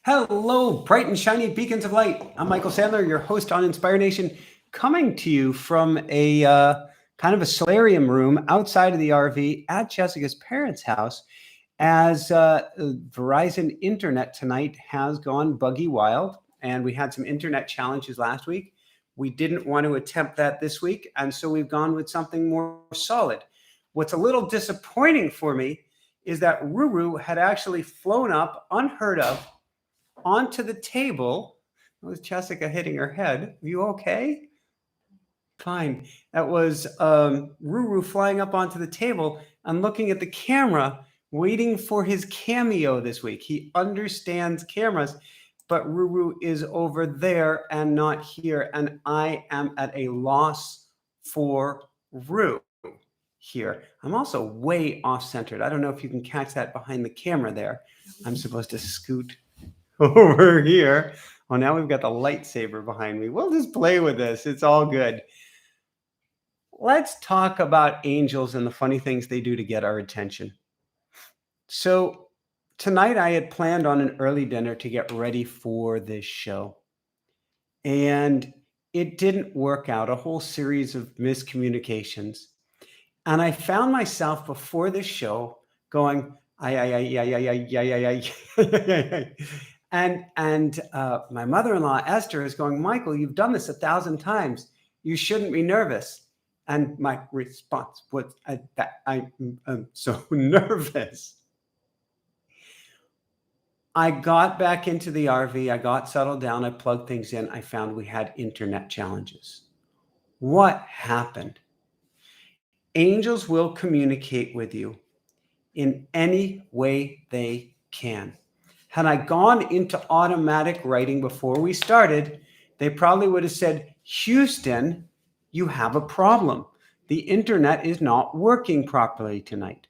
Hello, bright and shiny beacons of light. I'm Michael Sandler, your host on Inspire Nation, coming to you from a kind of a solarium room outside of the RV at Jessica's parents' house, as Verizon Internet tonight has gone buggy wild, and we had some internet challenges last week. We didn't want to attempt that this week, and so we've gone with something more solid. What's a little disappointing for me is that Ruru had actually flown up, unheard of, onto the table. That was Jessica hitting her head. Are you okay? Fine. That was Ruru flying up onto the table and looking at the camera, waiting for his cameo this week. He understands cameras, but Ruru is over there and not here. And I am at a loss for Ruru here. I'm also way off-centered. I don't know if you can catch that behind the camera there. I'm supposed to scoot over here. Well, now we've got the lightsaber behind me. We'll just play with this. It's all good. Let's talk about angels and the funny things they do to get our attention. So tonight I had planned on an early dinner to get ready for this show. And it didn't work out, a whole series of miscommunications. And I found myself before this show going, And my mother-in-law, Esther, is going, Michael, you've done this 1,000 times. You shouldn't be nervous. And my response was, I'm so nervous. I got back into the RV. I got settled down. I plugged things in. I found we had internet challenges. What happened? Angels will communicate with you in any way they can. Had I gone into automatic writing before we started, they probably would have said, Houston, you have a problem. The internet is not working properly tonight.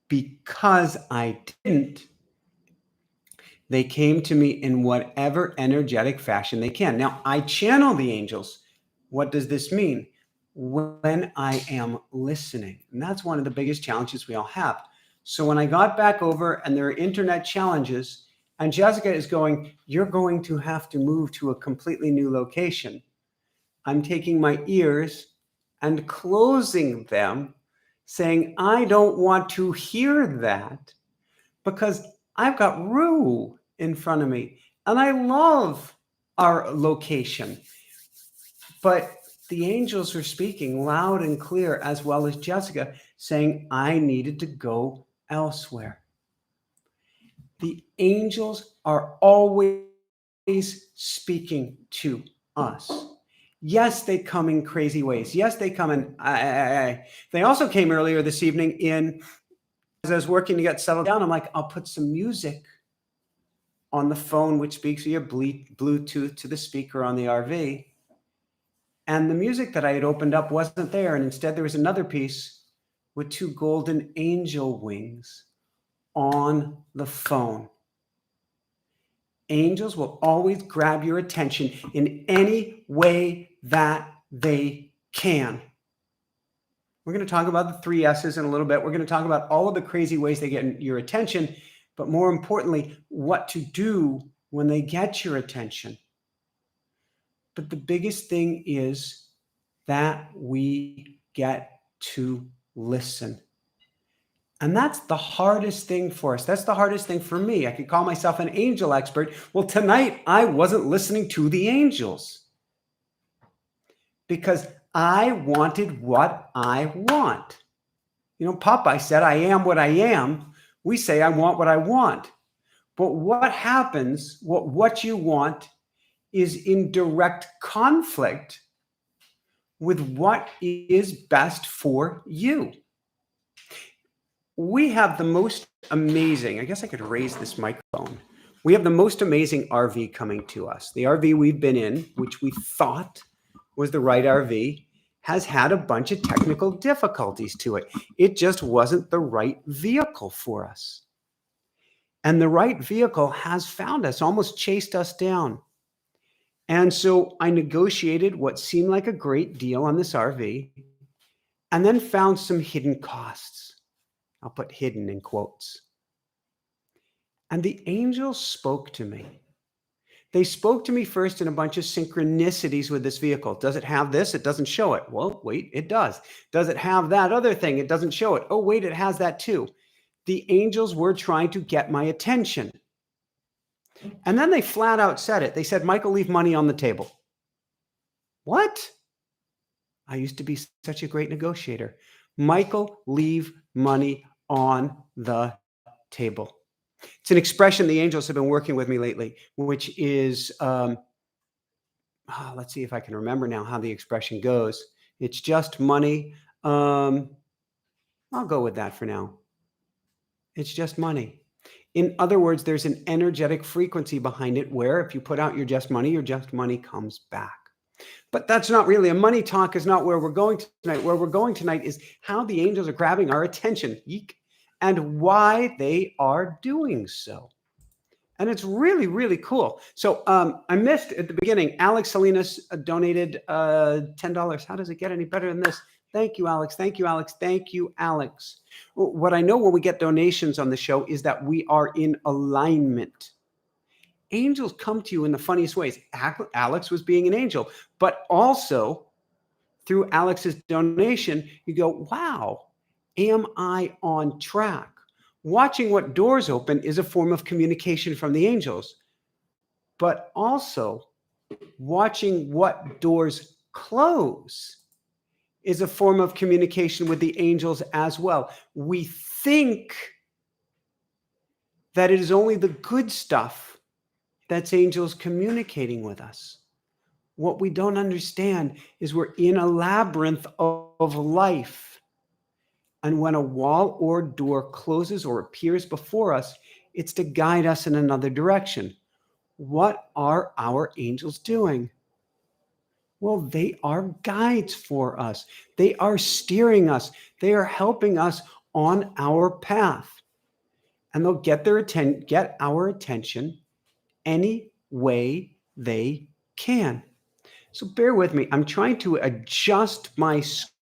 Because I didn't, they came to me in whatever energetic fashion they can. Now, I channel the angels. What does this mean? When I am listening. And that's one of the biggest challenges we all have. So when I got back over and there are internet challenges, and Jessica is going, you're going to have to move to a completely new location. I'm taking my ears and closing them, saying, I don't want to hear that because I've got Rue in front of me and I love our location. But the angels were speaking loud and clear, as well as Jessica, saying I needed to go elsewhere. The angels are always speaking to us. Yes, they come in crazy ways. Yes, they come in. They also came earlier this evening as I was working to get settled down. I'm like, I'll put some music on the phone, which speaks via Bluetooth to the speaker on the RV. And the music that I had opened up wasn't there. And instead, there was another piece with two golden angel wings on the phone. Angels will always grab your attention in any way that they can. We're going to talk about the 3 S's in a little bit. We're going to talk about all of the crazy ways they get your attention, but more importantly, what to do when they get your attention. But the biggest thing is that we get to listen. And that's the hardest thing for us. That's the hardest thing for me. I could call myself an angel expert. Well, tonight I wasn't listening to the angels because I wanted what I want. You know, Popeye said, I am what I am. We say, I want what I want. But what happens, what you want is in direct conflict with what is best for you. We have the most amazing, I guess I could raise this microphone. We have the most amazing RV coming to us. The RV we've been in, which we thought was the right RV, has had a bunch of technical difficulties to it. It just wasn't the right vehicle for us. And the right vehicle has found us, almost chased us down. And so I negotiated what seemed like a great deal on this RV and then found some hidden costs. I'll put hidden in quotes. And the angels spoke to me. They spoke to me first in a bunch of synchronicities with this vehicle. Does it have this? It doesn't show it. Well, wait, it does. Does it have that other thing? It doesn't show it. Oh, wait, it has that too. The angels were trying to get my attention. And then they flat out said it. They said, Michael, leave money on the table. What? I used to be such a great negotiator. Michael, leave money on the table. It's an expression the angels have been working with me lately, which is, let's see if I can remember now how the expression goes. It's just money. I'll go with that for now. It's just money. In other words, there's an energetic frequency behind it where if you put out your just money comes back. But that's not really a money talk is not where we're going tonight. Where we're going tonight is how the angels are grabbing our attention. Yeek. And why they are doing so. And it's really, really cool. So I missed at the beginning, Alex Salinas donated $10. How does it get any better than this? Thank you, Alex. Thank you, Alex. Thank you, Alex. What I know when we get donations on the show is that we are in alignment. Angels come to you in the funniest ways. Alex was being an angel, but also through Alex's donation, you go, wow. Am I on track? Watching what doors open is a form of communication from the angels, but also watching what doors close is a form of communication with the angels as well. We think that it is only the good stuff that's angels communicating with us. What we don't understand is we're in a labyrinth of life. And when a wall or door closes or appears before us, it's to guide us in another direction. What are our angels doing? Well, they are guides for us. They are steering us. They are helping us on our path. And they'll get our attention any way they can. So bear with me. I'm trying to adjust my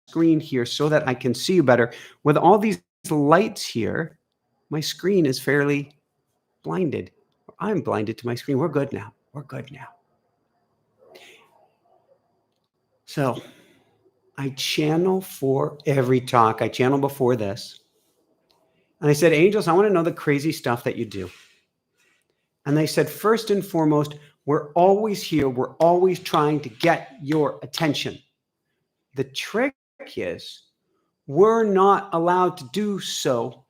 screen here so that I can see you better. With all these lights here, my screen is fairly blinded. I'm blinded to my screen. We're good now. We're good now. So I channel for every talk. I channel before this. And I said, angels, I want to know the crazy stuff that you do. And they said, first and foremost, we're always here. We're always trying to get your attention. The trick is, we're not allowed to do so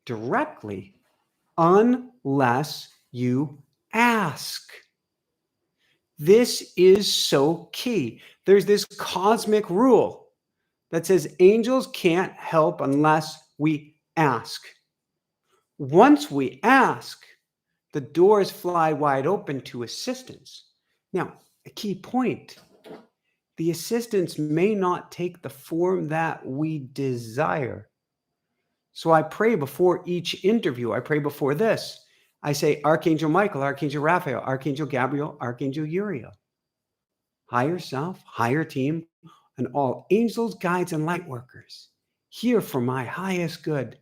directly unless you ask. This is so key. There's this cosmic rule that says angels can't help unless we ask. Once we ask, the doors fly wide open to assistance. Now, a key point. The assistance may not take the form that we desire. So I pray before each interview. I pray before this. I say, Archangel Michael, Archangel Raphael, Archangel Gabriel, Archangel Uriel. Higher self, higher team, and all angels, guides, and light workers, here for my highest good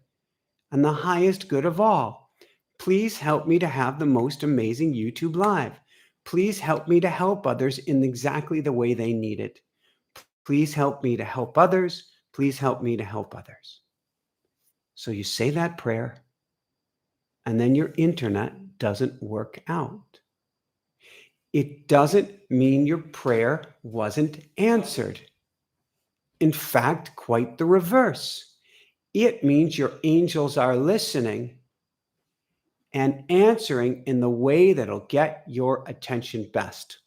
and the highest good of all. Please help me to have the most amazing YouTube Live. Please help me to help others in exactly the way they need it. Please help me to help others. Please help me to help others. So you say that prayer, and then your internet doesn't work out. It doesn't mean your prayer wasn't answered. In fact, quite the reverse. It means your angels are listening and answering in the way that'll get your attention best.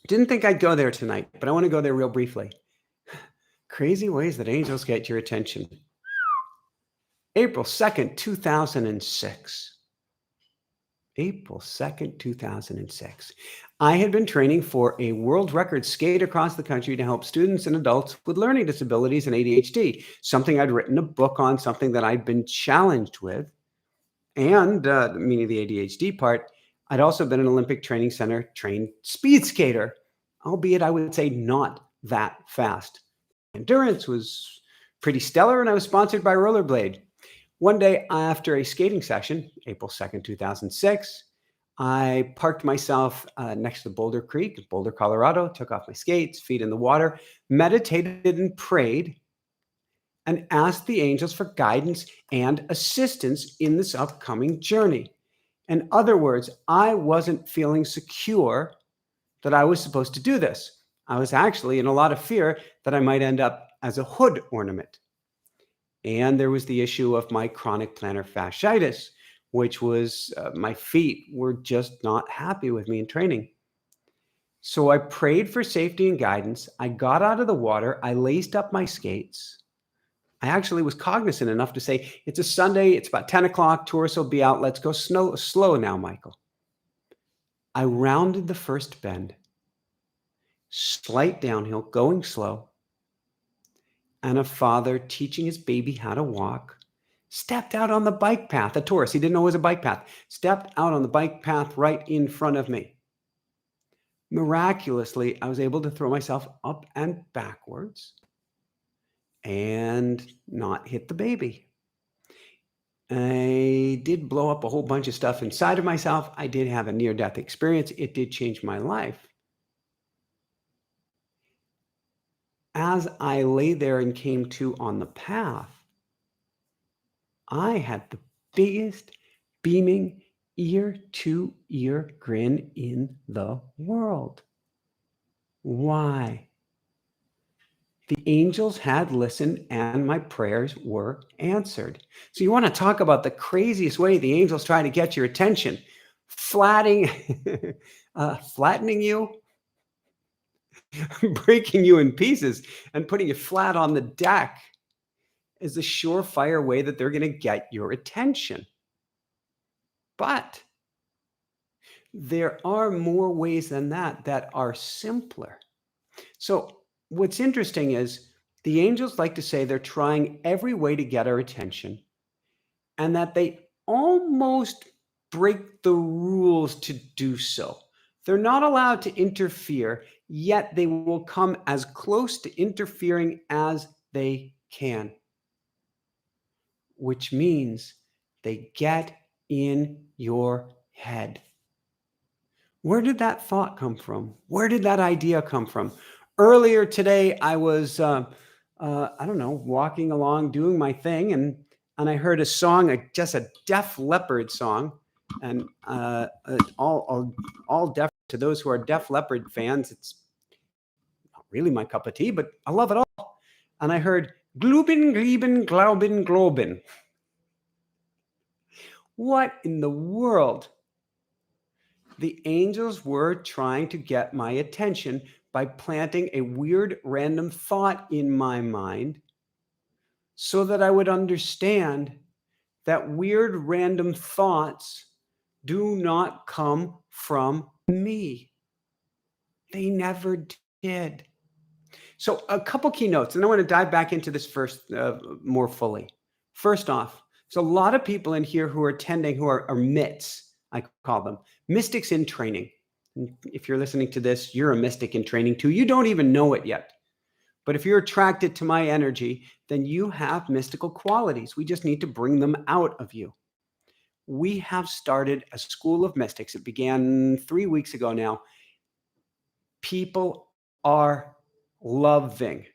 Didn't think I'd go there tonight, but I want to go there real briefly. Crazy ways that angels get your attention. April 2nd, 2006. April 2nd, 2006. I had been training for a world record skate across the country to help students and adults with learning disabilities and ADHD, something I'd written a book on, something that I'd been challenged with. And meaning the ADHD part, I'd also been an Olympic Training Center trained speed skater, albeit I would say not that fast. Endurance was pretty stellar, and I was sponsored by Rollerblade. One day after a skating session, April 2nd, 2006, I parked myself next to Boulder Creek, Boulder, Colorado, took off my skates, feet in the water, meditated and prayed, and asked the angels for guidance and assistance in this upcoming journey. In other words, I wasn't feeling secure that I was supposed to do this. I was actually in a lot of fear that I might end up as a hood ornament. And there was the issue of my chronic plantar fasciitis, which was my feet were just not happy with me in training. So I prayed for safety and guidance. I got out of the water. I laced up my skates. I actually was cognizant enough to say, it's a Sunday. It's about 10 o'clock. Tourists will be out. Let's go slow now, Michael. I rounded the first bend, slight downhill, going slow. And a father teaching his baby how to walk stepped out on the bike path. A tourist, he didn't know it was a bike path, stepped out on the bike path right in front of me. Miraculously, I was able to throw myself up and backwards and not hit the baby. I did blow up a whole bunch of stuff inside of myself. I did have a near-death experience. It did change my life. As I lay there and came to on the path, I had the biggest beaming ear-to-ear grin in the world. Why? The angels had listened and my prayers were answered. So you want to talk about the craziest way the angels try to get your attention. Flattening you, breaking you in pieces, and putting you flat on the deck is a surefire way that they're going to get your attention. But there are more ways than that are simpler. So what's interesting is the angels like to say they're trying every way to get our attention and that they almost break the rules to do so. They're not allowed to interfere, yet they will come as close to interfering as they can, which means they get in your head. Where did that thought come from? Where did that idea come from? Earlier today, I was, I don't know, walking along, doing my thing, and I heard a song, just a Def Leppard song, and all deaf to those who are Def Leppard fans. It's not really my cup of tea, but I love it all. And I heard Glubin, Gleben, Glauben, Globen. What in the world? The angels were trying to get my attention by planting a weird random thought in my mind so that I would understand that weird random thoughts do not come from me. They never did. So a couple key notes, and I want to dive back into this first more fully. First off, there's a lot of people in here who are attending who are MITs, I call them, mystics in training. If you're listening to this, you're a mystic in training too. You don't even know it yet. But if you're attracted to my energy, then you have mystical qualities. We just need to bring them out of you. We have started a school of mystics. It began 3 weeks ago now. People are loving.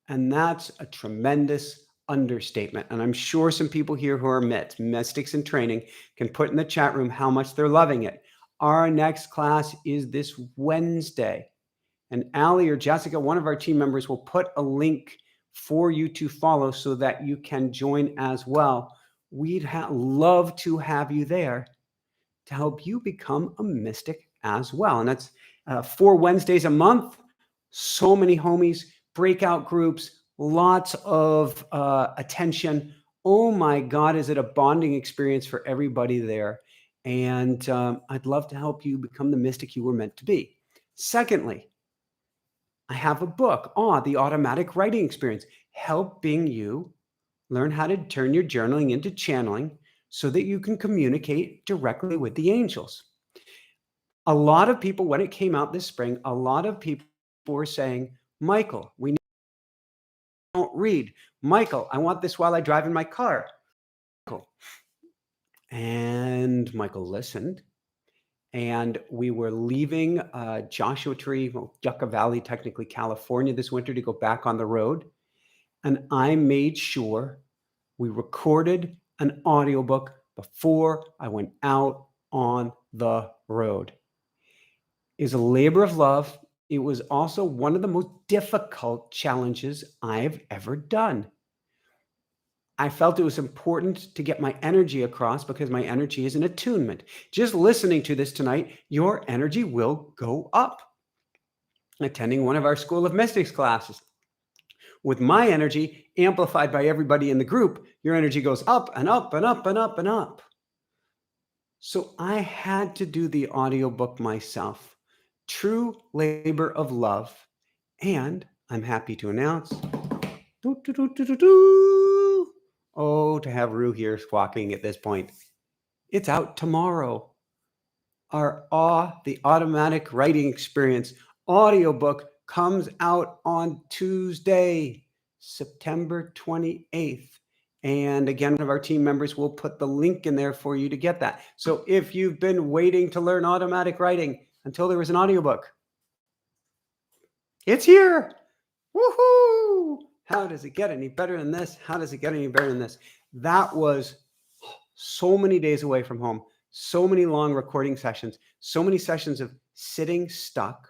And that's a tremendous understatement. And I'm sure some people here who are mystics in training, can put in the chat room how much they're loving it. Our next class is this Wednesday. And Allie or Jessica, one of our team members, will put a link for you to follow so that you can join as well. We'd love to have you there to help you become a mystic as well. And that's 4 Wednesdays a month. So many homies, breakout groups, lots of attention. Oh my God, is it a bonding experience for everybody there? And I'd love to help you become the mystic you were meant to be. Secondly, I have a book, The Automatic Writing Experience, helping you learn how to turn your journaling into channeling so that you can communicate directly with the angels. A lot of people, when it came out this spring, a lot of people were saying, Michael, we don't read. Michael, I want this while I drive in my car. And Michael listened. And we were leaving Joshua Tree, well, Yucca Valley, technically California, this winter to go back on the road. And I made sure we recorded an audiobook before I went out on the road. It was a labor of love. It was also one of the most difficult challenges I've ever done. I felt it was important to get my energy across because my energy is an attunement. Just listening to this tonight, your energy will go up. Attending one of our School of Mystics classes, with my energy amplified by everybody in the group, your energy goes up and up and up and up and up. So I had to do the audiobook myself. True labor of love. And I'm happy to announce, oh, to have Rue here squawking at this point, it's out tomorrow. Our the automatic writing experience audiobook comes out on Tuesday, September 28th. And again, one of our team members will put the link in there for you to get that. So if you've been waiting to learn automatic writing until there was an audiobook, it's here. Woohoo! How does it get any better than this? How does it get any better than this? That was so many days away from home, so many long recording sessions, so many sessions of sitting stuck,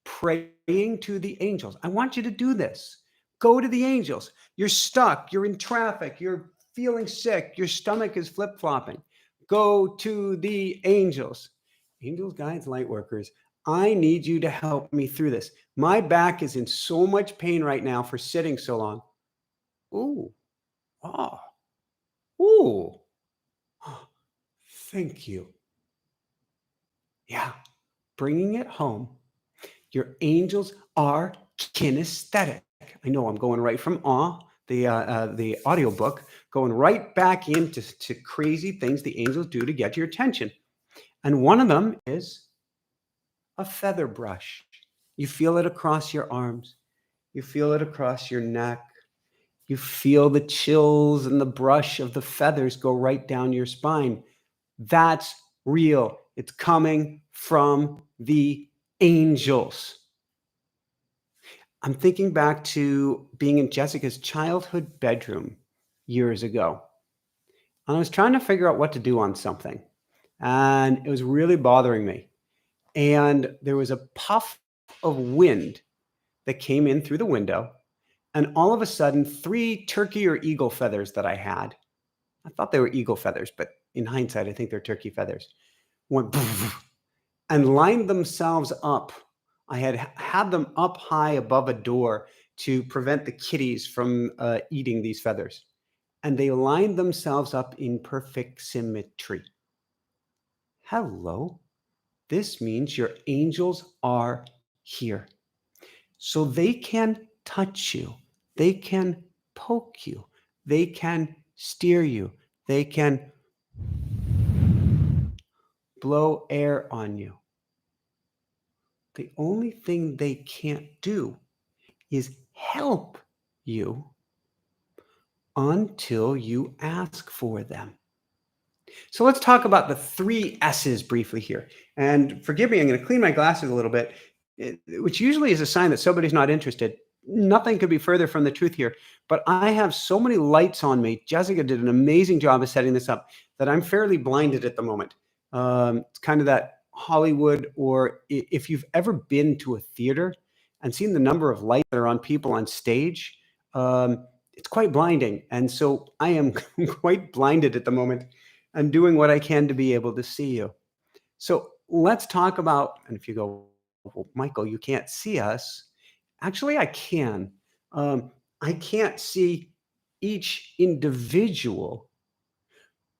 praying to the angels. I want you to do this. Go to the angels. You're stuck. You're in traffic. You're feeling sick. Your stomach is flip-flopping. Go to the angels. Angels, guides, light workers. I need you to help me through this. My back is in so much pain right now for sitting so long. Ooh. Oh. Ooh. Thank you. Yeah. Bringing it home. Your angels are kinesthetic. I know I'm going right from the audiobook, going right back into crazy things the angels do to get your attention. And one of them is a feather brush. You feel it across your arms. You feel it across your neck. You feel the chills and the brush of the feathers go right down your spine. That's real. It's coming from the angels. I'm thinking back to being in Jessica's childhood bedroom years ago. And I was trying to figure out what to do on something. And it was really bothering me. And there was a puff of wind that came in through the window. And all of a sudden, 3 turkey or eagle feathers that I had, I thought they were eagle feathers, but in hindsight, I think they're turkey feathers, went and lined themselves up. I had them up high above a door to prevent the kitties from eating these feathers. And they lined themselves up in perfect symmetry. Hello. This means your angels are here. So they can touch you. They can poke you. They can steer you. They can blow air on you. The only thing they can't do is help you until you ask for them. So let's talk about the 3 S's briefly here. And forgive me, I'm going to clean my glasses a little bit, which usually is a sign that somebody's not interested. Nothing could be further from the truth here. But I have so many lights on me. Jessica did an amazing job of setting this up that I'm fairly blinded at the moment. It's kind of that Hollywood, or if you've ever been to a theater and seen the number of lights that are on people on stage, it's quite blinding. And so I am quite blinded at the moment and doing what I can to be able to see you. So let's talk about, and if you go, well, Michael, you can't see us. Actually, I can. I can't see each individual,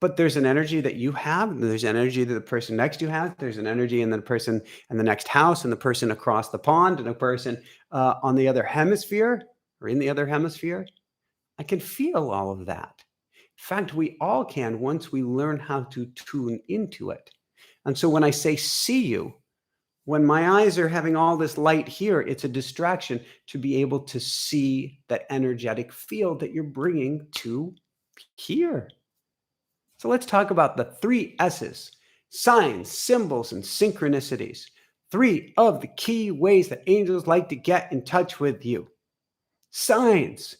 but there's an energy that you have. There's an energy that the person next to you has. There's an energy in the person in the next house, and the person across the pond, and a person on the other hemisphere, or in the other hemisphere. I can feel all of that. In fact, we all can once we learn how to tune into it. And so when I say see you, when my eyes are having all this light here, it's a distraction to be able to see that energetic field that you're bringing to here. So let's talk about the 3 S's: signs, symbols, and synchronicities. 3 of the key ways that angels like to get in touch with you. Signs.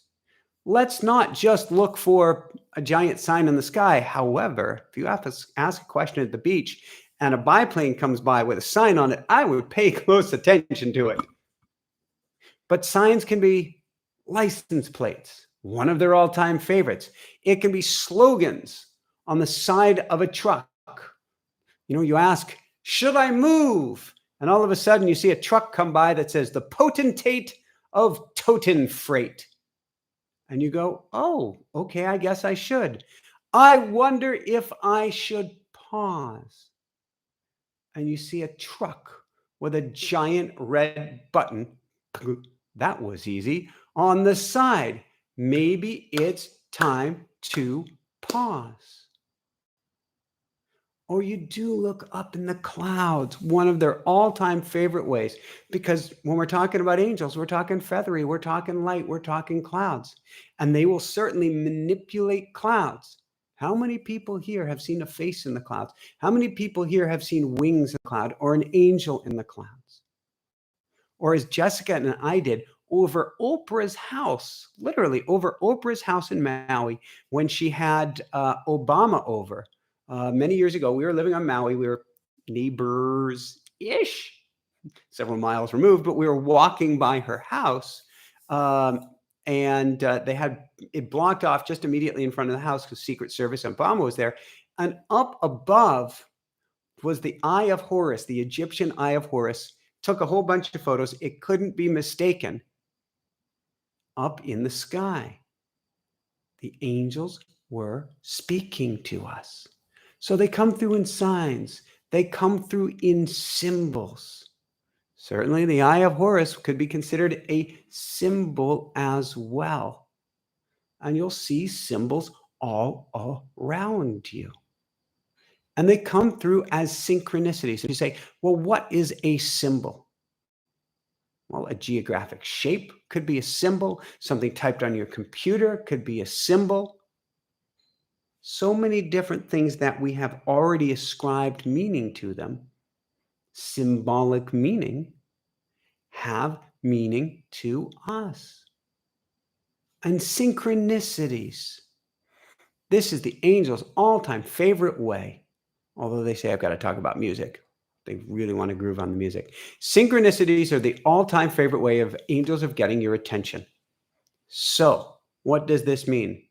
Let's not just look for a giant sign in the sky. However, if you have to ask a question at the beach and a biplane comes by with a sign on it, I would pay close attention to it. But signs can be license plates, one of their all-time favorites. It can be slogans on the side of a truck. You ask, should I move? And all of a sudden you see a truck come by that says the potentate of Toten Freight. And you go, oh, okay, I guess I should. I wonder if I should pause. And you see a truck with a giant red button. That was easy. On the side. Maybe it's time to pause. Or you do look up in the clouds, one of their all-time favorite ways, because when we're talking about angels, we're talking feathery, we're talking light, we're talking clouds, and they will certainly manipulate clouds. How many people here have seen a face in the clouds? How many people here have seen wings in the cloud or an angel in the clouds? Or as Jessica and I did over Oprah's house, literally over Oprah's house in Maui, when she had Obama over. Many years ago, we were living on Maui. We were neighbors-ish, several miles removed, but we were walking by her house, and they had it blocked off just immediately in front of the house because Secret Service and Obama was there. And up above was the Eye of Horus, the Egyptian Eye of Horus. Took a whole bunch of photos. It couldn't be mistaken. Up in the sky, the angels were speaking to us. So they come through in signs. They come through in symbols. Certainly the Eye of Horus could be considered a symbol as well. And you'll see symbols all around you. And they come through as synchronicities. So you say, well, what is a symbol? Well, a geographic shape could be a symbol. Something typed on your computer could be a symbol. So many different things that we have already ascribed meaning to them, symbolic meaning, have meaning to us. And synchronicities. This is the angels' all-time favorite way, although they say I've got to talk about music. They really want to groove on the music. Synchronicities are the all-time favorite way of angels of getting your attention. So, what does this mean?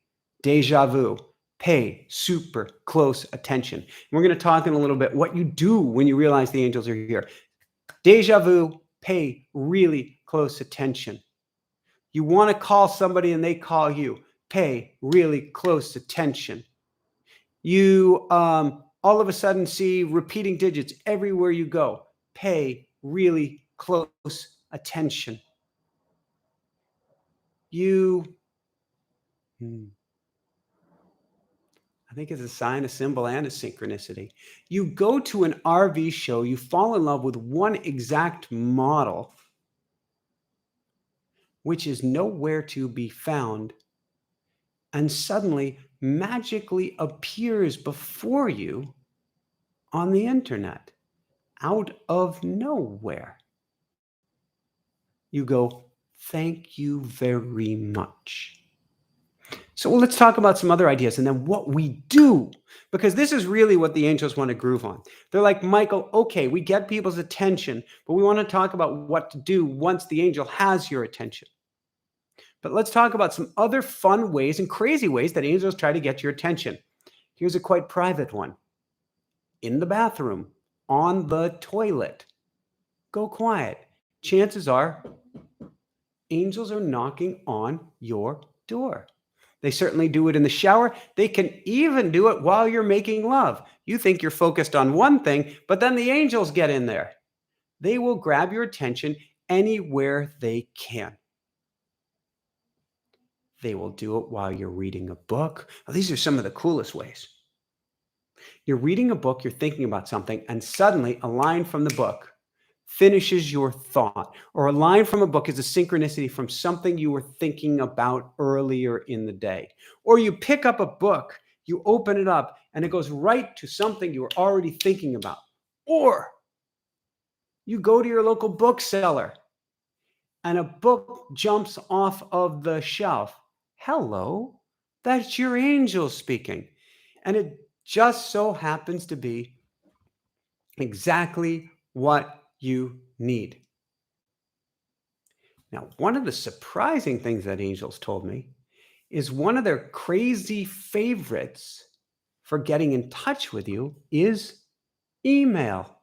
Deja vu. Pay super close attention. And we're going to talk in a little bit what you do when you realize the angels are here. Deja vu, pay really close attention. You want to call somebody and they call you. Pay really close attention. You all of a sudden see repeating digits everywhere you go. Pay really close attention. I think it's a sign, a symbol, and a synchronicity. You go to an RV show, you fall in love with one exact model, which is nowhere to be found, and suddenly magically appears before you on the internet, out of nowhere. You go, thank you very much. So let's talk about some other ideas and then what we do, because this is really what the angels want to groove on. They're like, Michael, okay, we get people's attention, but we want to talk about what to do once the angel has your attention. But let's talk about some other fun ways and crazy ways that angels try to get your attention. Here's a quite private one. In the bathroom, on the toilet. Go quiet. Chances are angels are knocking on your door. They certainly do it in the shower. They can even do it while you're making love. You think you're focused on one thing, but then the angels get in there. They will grab your attention anywhere they can. They will do it while you're reading a book. Oh, these are some of the coolest ways. You're reading a book, you're thinking about something, and suddenly a line from the book finishes your thought, or a line from a book is a synchronicity from something you were thinking about earlier in the day. Or you pick up a book You open it up and it goes right to something you were already thinking about. Or you go to your local bookseller and a book jumps off of the shelf. Hello, that's your angel speaking. And it just so happens to be exactly what you need. Now, one of the surprising things that angels told me is one of their crazy favorites for getting in touch with you is email.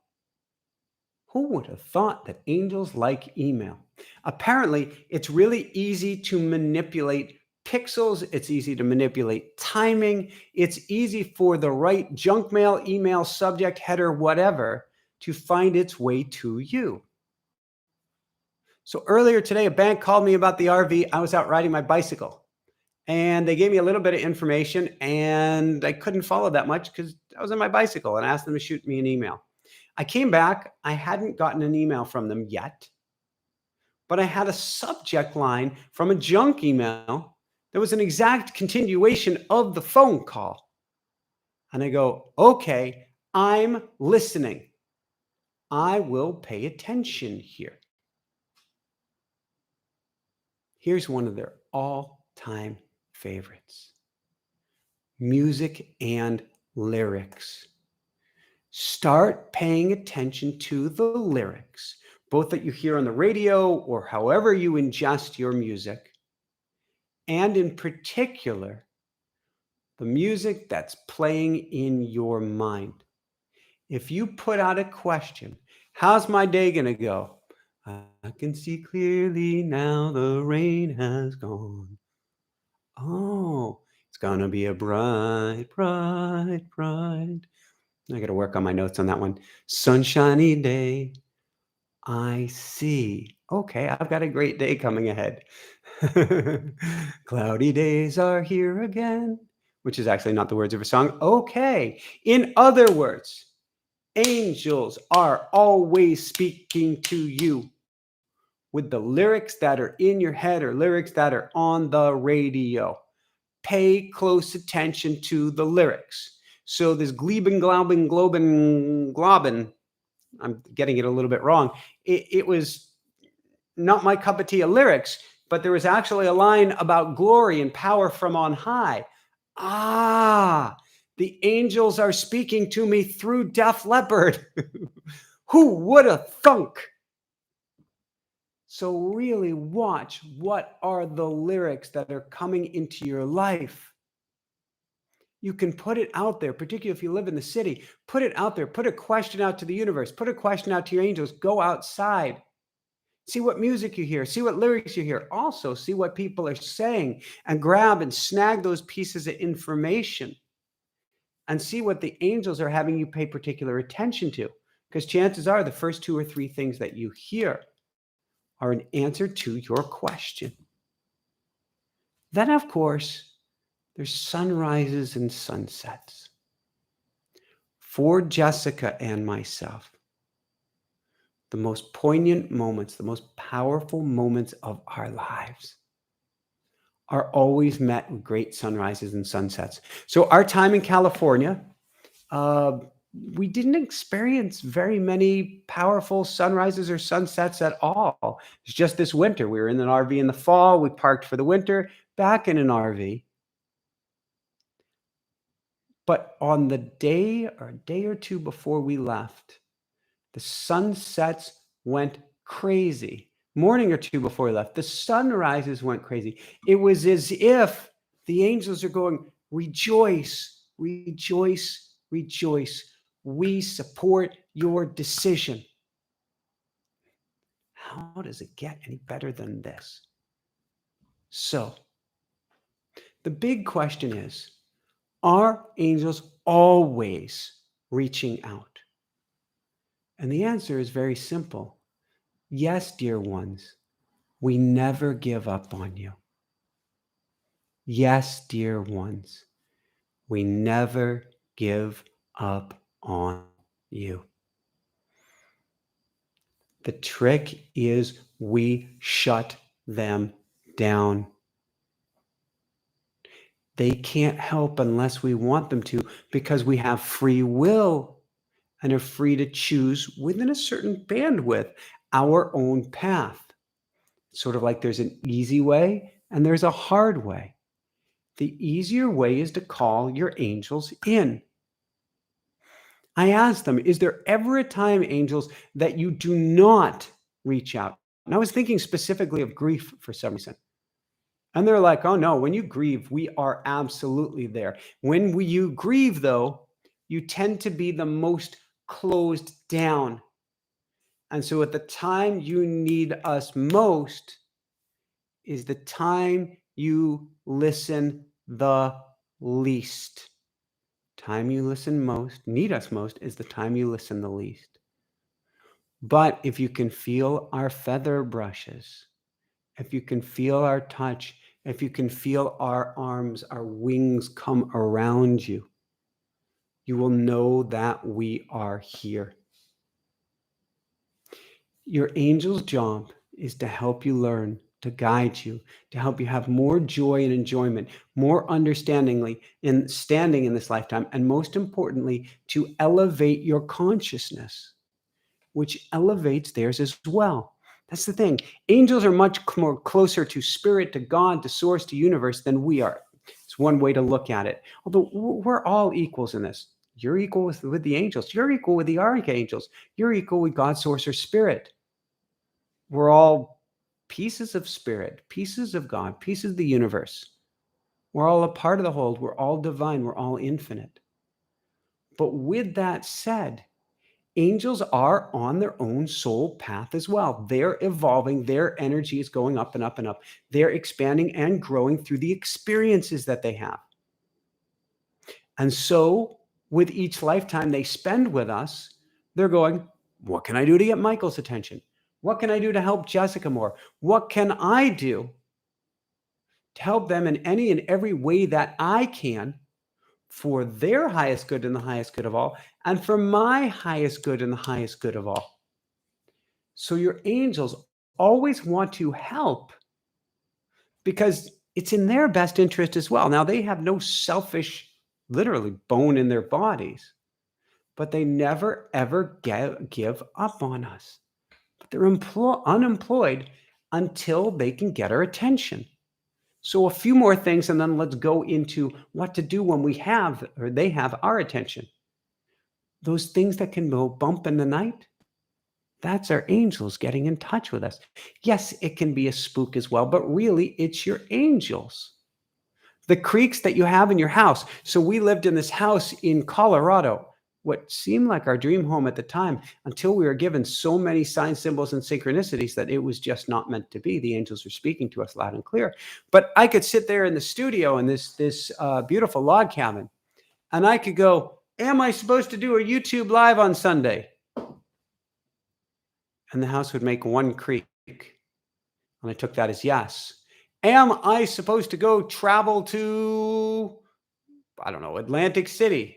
Who would have thought that angels like email? Apparently, it's really easy to manipulate pixels. It's easy to manipulate timing. It's easy for the right junk mail, email, subject, header, whatever, to find its way to you. So earlier today, a bank called me about the RV. I was out riding my bicycle and they gave me a little bit of information and I couldn't follow that much because I was on my bicycle and I asked them to shoot me an email. I came back. I hadn't gotten an email from them yet, but I had a subject line from a junk email that was an exact continuation of the phone call. And I go, okay, I'm listening. I will pay attention here. Here's one of their all-time favorites: music and lyrics. Start paying attention to the lyrics, both that you hear on the radio or however you ingest your music, and in particular, the music that's playing in your mind. If you put out a question, how's my day going to go? I can see clearly now the rain has gone. Oh, it's going to be a bright, bright, bright. I got to work on my notes on that one. Sunshiny day. I see. Okay, I've got a great day coming ahead. Cloudy days are here again, which is actually not the words of a song. Okay. In other words, angels are always speaking to you with the lyrics that are in your head or lyrics that are on the radio. Pay close attention to the lyrics. So this gleben, glauben, globen, globen, I'm getting it a little bit wrong. It was not my cup of tea of lyrics, but there was actually a line about glory and power from on high. Ah, the angels are speaking to me through Def Leppard. Who would have thunk? So really watch, what are the lyrics that are coming into your life? You can put it out there, particularly if you live in the city. Put it out there. Put a question out to the universe. Put a question out to your angels. Go outside. See what music you hear. See what lyrics you hear. Also, see what people are saying and grab and snag those pieces of information and see what the angels are having you pay particular attention to. Because chances are the first two or three things that you hear are an answer to your question. Then, of course, there's sunrises and sunsets. For Jessica and myself, the most poignant moments, the most powerful moments of our lives are always met with great sunrises and sunsets. So our time in California, we didn't experience very many powerful sunrises or sunsets at all. It's just this winter. We were in an RV in the fall. We parked for the winter, back in an RV. But on the day or a day or two before we left, the sunsets went crazy. Morning or two before we left, the sunrises went crazy. It was as if the angels are going, rejoice, rejoice, rejoice. We support your decision. How does it get any better than this? So, the big question is, are angels always reaching out? And the answer is very simple. Yes, dear ones, we never give up on you. Yes, dear ones, we never give up on you. The trick is we shut them down. They can't help unless we want them to, because we have free will and are free to choose within a certain bandwidth our own path. Sort of like there's an easy way and there's a hard way. The easier way is to call your angels in. I asked them, is there ever a time, angels, that you do not reach out? And I was thinking specifically of grief for some reason. And they're like, oh no, when you grieve, we are absolutely there. When you grieve, though, you tend to be the most closed down. And so at the time you need us most is the time you listen the least. Time you listen most, need us most, is the time you listen the least. But if you can feel our feather brushes, if you can feel our touch, if you can feel our arms, our wings come around you, you will know that we are here. Your angel's job is to help you learn, to guide you, to help you have more joy and enjoyment, more understandingly in standing in this lifetime, and most importantly, to elevate your consciousness, which elevates theirs as well. That's the thing. Angels are much more closer to spirit, to God, to source, to universe than we are. It's one way to look at it. Although we're all equals in this. You're equal with the angels. You're equal with the archangels. You're equal with God, source, or spirit. We're all pieces of spirit, pieces of God, pieces of the universe. We're all a part of the whole. We're all divine. We're all infinite. But with that said, angels are on their own soul path as well. They're evolving. Their energy is going up and up and up. They're expanding and growing through the experiences that they have. And so with each lifetime they spend with us, they're going, what can I do to get Michael's attention? What can I do to help Jessica more? What can I do to help them in any and every way that I can for their highest good and the highest good of all, and for my highest good and the highest good of all? So your angels always want to help because it's in their best interest as well. Now, they have no selfish, literally, bone in their bodies, but they never, ever give up on us. But they're unemployed until they can get our attention. So a few more things, and then let's go into what to do when we have, or they have, our attention. Those things that can go bump in the night, that's our angels getting in touch with us. Yes, it can be a spook as well, but really it's your angels. The creaks that you have in your house. So we lived in this house in Colorado, what seemed like our dream home at the time, until we were given so many signs, symbols, and synchronicities that it was just not meant to be. The angels were speaking to us loud and clear. But I could sit there in the studio in this beautiful log cabin, and I could go, am I supposed to do a YouTube live on Sunday? And the house would make one creak. And I took that as yes. Am I supposed to go travel to, I don't know, Atlantic City?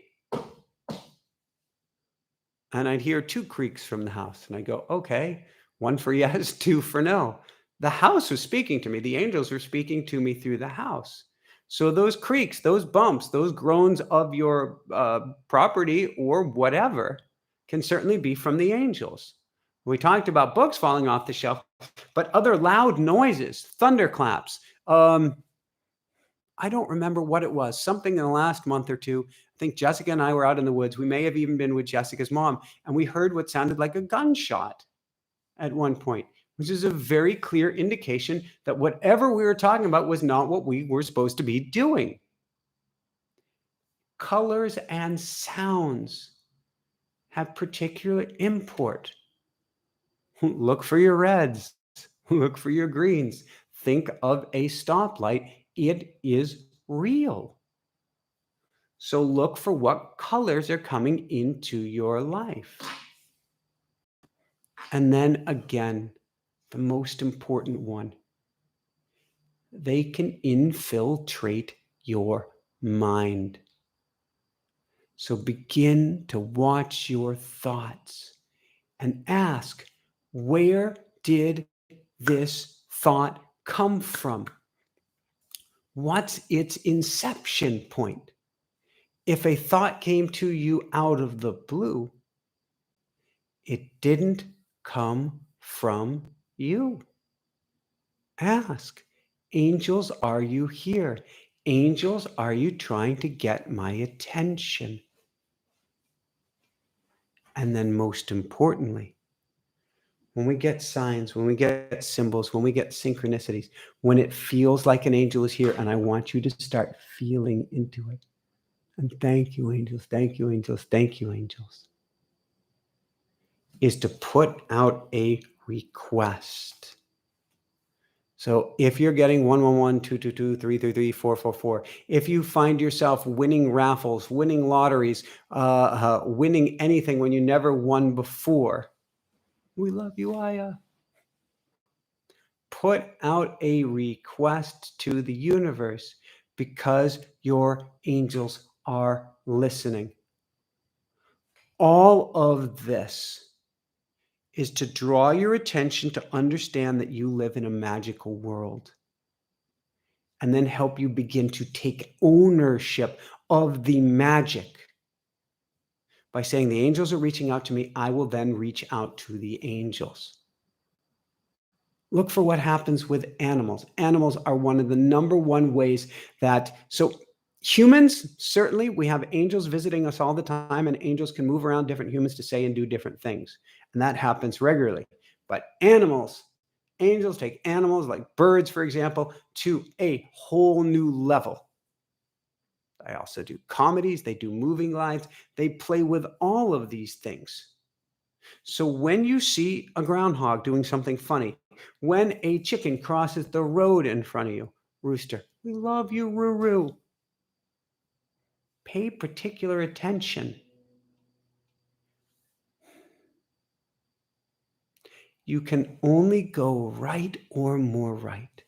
And I'd hear two creaks from the house. And I go, okay, one for yes, two for no. The house was speaking to me. The angels were speaking to me through the house. So those creaks, those bumps, those groans of your property or whatever can certainly be from the angels. We talked about books falling off the shelf, but other loud noises, thunderclaps. I don't remember what it was, something in the last month or two. I think Jessica and I were out in the woods. We may have even been with Jessica's mom, and we heard what sounded like a gunshot at one point, which is a very clear indication that whatever we were talking about was not what we were supposed to be doing. Colors and sounds have particular import. Look for your reds. Look for your greens. Think of a stoplight. It is real. So look for what colors are coming into your life. And then again, the most important one, they can infiltrate your mind. So begin to watch your thoughts and ask, where did this thought come from? What's its inception point? If a thought came to you out of the blue, it didn't come from you. Ask, angels, are you here? Angels, are you trying to get my attention? And then most importantly, when we get signs, when we get symbols, when we get synchronicities, when it feels like an angel is here, and I want you to start feeling into it. And thank you, angels, thank you, angels, thank you, angels, is to put out a request. So if you're getting 111, 222, 333, 444, if you find yourself winning raffles, winning lotteries, winning anything when you never won before, we love you, Aya. Put out a request to the universe because your angels are listening. All of this is to draw your attention to understand that you live in a magical world, and then help you begin to take ownership of the magic. By saying the angels are reaching out to me, I will then reach out to the angels. Look for what happens with animals. Animals are one of the number one ways that, so humans, certainly we have angels visiting us all the time, and angels can move around different humans to say and do different things. And that happens regularly. But animals, angels take animals like birds, for example, to a whole new level. I also do comedies, they do moving lines, they play with all of these things. So when you see a groundhog doing something funny, when a chicken crosses the road in front of you, rooster, we love you, Roo. Pay particular attention. You can only go right or more right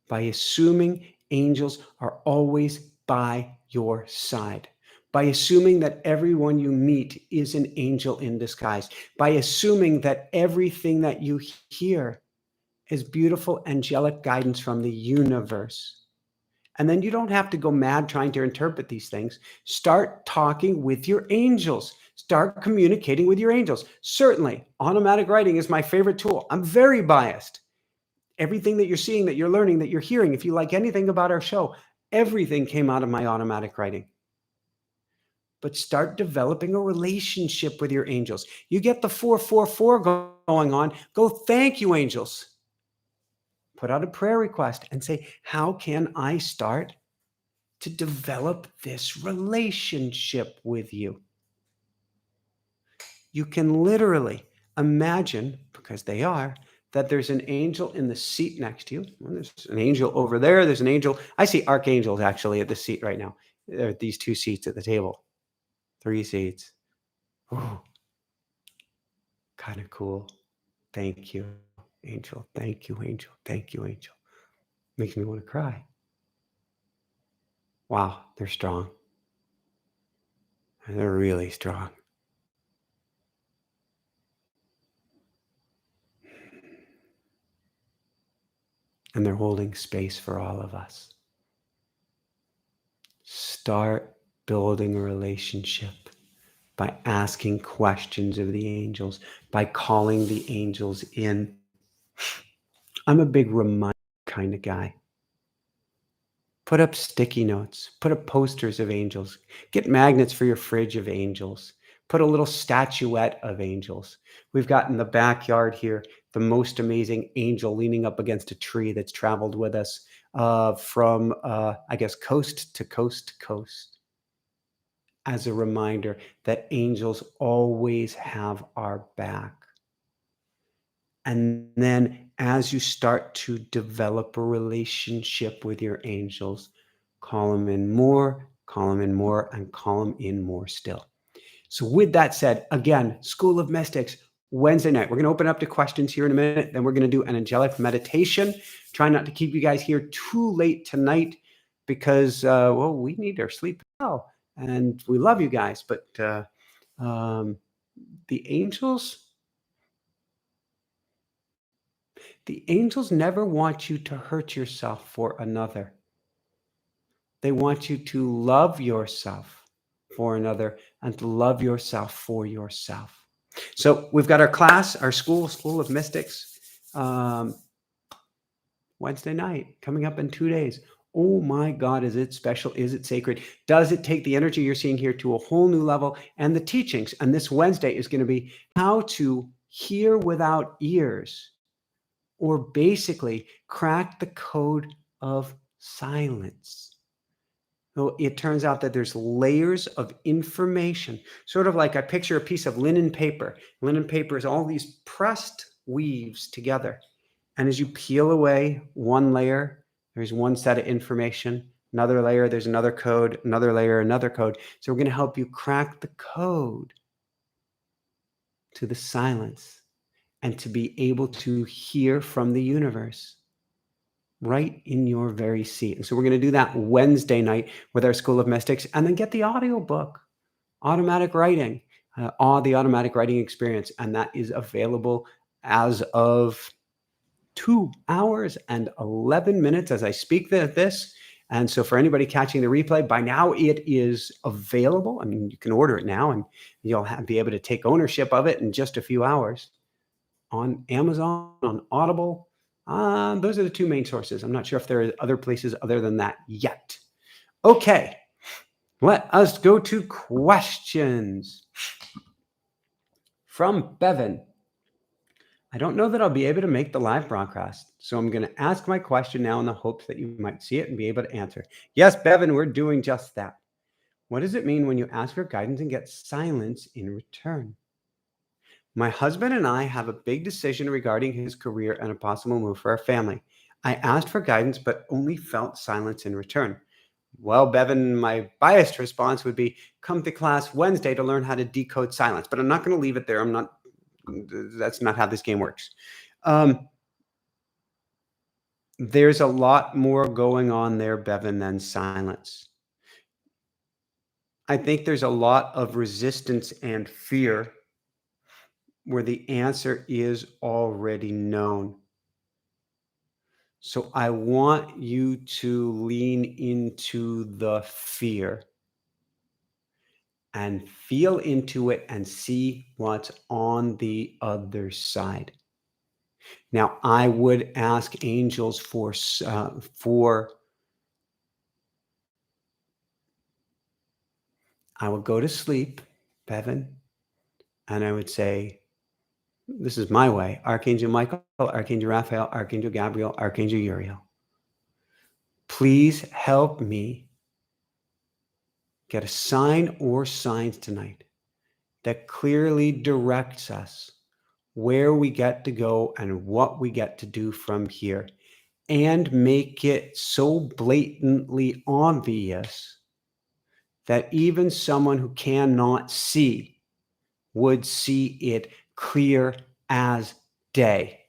by assuming angels are always by your side, by assuming that everyone you meet is an angel in disguise, by assuming that everything that you hear is beautiful angelic guidance from the universe. And then you don't have to go mad trying to interpret these things. Start talking with your angels. Start communicating with your angels. Certainly, automatic writing is my favorite tool. I'm very biased. Everything that you're seeing, that you're learning, that you're hearing, if you like anything about our show, everything came out of my automatic writing. But start developing a relationship with your angels. You get the 444 going on, go thank you, angels. Put out a prayer request and say, how can I start to develop this relationship with you? You can literally imagine, because they are, that there's an angel in the seat next to you. Well, there's an angel over there. There's an angel. I see archangels actually at the seat right now. There are these 2 seats at the table. 3 seats. Oh, kind of cool. Thank you, angel. Thank you, angel. Thank you, angel. Makes me want to cry. Wow, they're strong. They're really strong. And they're holding space for all of us. Start building a relationship by asking questions of the angels, by calling the angels in. I'm a big reminder kind of guy. Put up sticky notes, put up posters of angels, get magnets for your fridge of angels, put a little statuette of angels. We've got in the backyard here the most amazing angel leaning up against a tree that's traveled with us from, I guess, coast to coast to coast, as a reminder that angels always have our back. And then as you start to develop a relationship with your angels, call them in more, call them in more, and call them in more still. So with that said, again, School of Mystics, Wednesday night. We're going to open up to questions here in a minute. Then we're going to do an angelic meditation. Try not to keep you guys here too late tonight because, well, we need our sleep now. And we love you guys. But the angels, The angels never want you to hurt yourself for another. They want you to love yourself for another and to love yourself for yourself. So we've got our class, our School of Mystics, Wednesday night coming up in 2 days. Oh my God, is it special? Is it sacred? Does it take the energy you're seeing here to a whole new level? And the teachings, and this Wednesday is going to be how to hear without ears, or basically crack the code of silence. So it turns out that there's layers of information, sort of like I picture a piece of linen paper. Linen paper is all these pressed weaves together. And as you peel away one layer, there's one set of information. Another layer, there's another code. Another layer, another code. So we're going to help you crack the code to the silence and to be able to hear from the universe right in your very seat. And so we're going to do that Wednesday night with our School of Mystics, and then get the audio book, Automatic Writing, the Automatic Writing Experience. And that is available as of 2 hours and 11 minutes as I speak this. And so for anybody catching the replay, by now it is available. I mean, you can order it now and you'll be able to take ownership of it in just a few hours on Amazon, on Audible. Those are the two main sources. I'm not sure if there are other places other than that yet. Okay, let us go to questions. From Bevan. I don't know that I'll be able to make the live broadcast, so I'm going to ask my question now in the hopes that you might see it and be able to answer. Yes, Bevan, we're doing just that. What does it mean when you ask for guidance and get silence in return? My husband and I have a big decision regarding his career and a possible move for our family. I asked for guidance, but only felt silence in return. Well, Bevan, my biased response would be come to class Wednesday to learn how to decode silence, but I'm not going to leave it there. That's not how this game works. There's a lot more going on there, Bevan, than silence. I think there's a lot of resistance and fear where the answer is already known. So I want you to lean into the fear and feel into it and see what's on the other side. Now, I would ask angels I would go to sleep, Bevan, and I would say, this is my way, Archangel Michael, Archangel Raphael, Archangel Gabriel, Archangel Uriel. Please help me get a sign or signs tonight that clearly directs us where we get to go and what we get to do from here, and make it so blatantly obvious that even someone who cannot see would see it clear as day.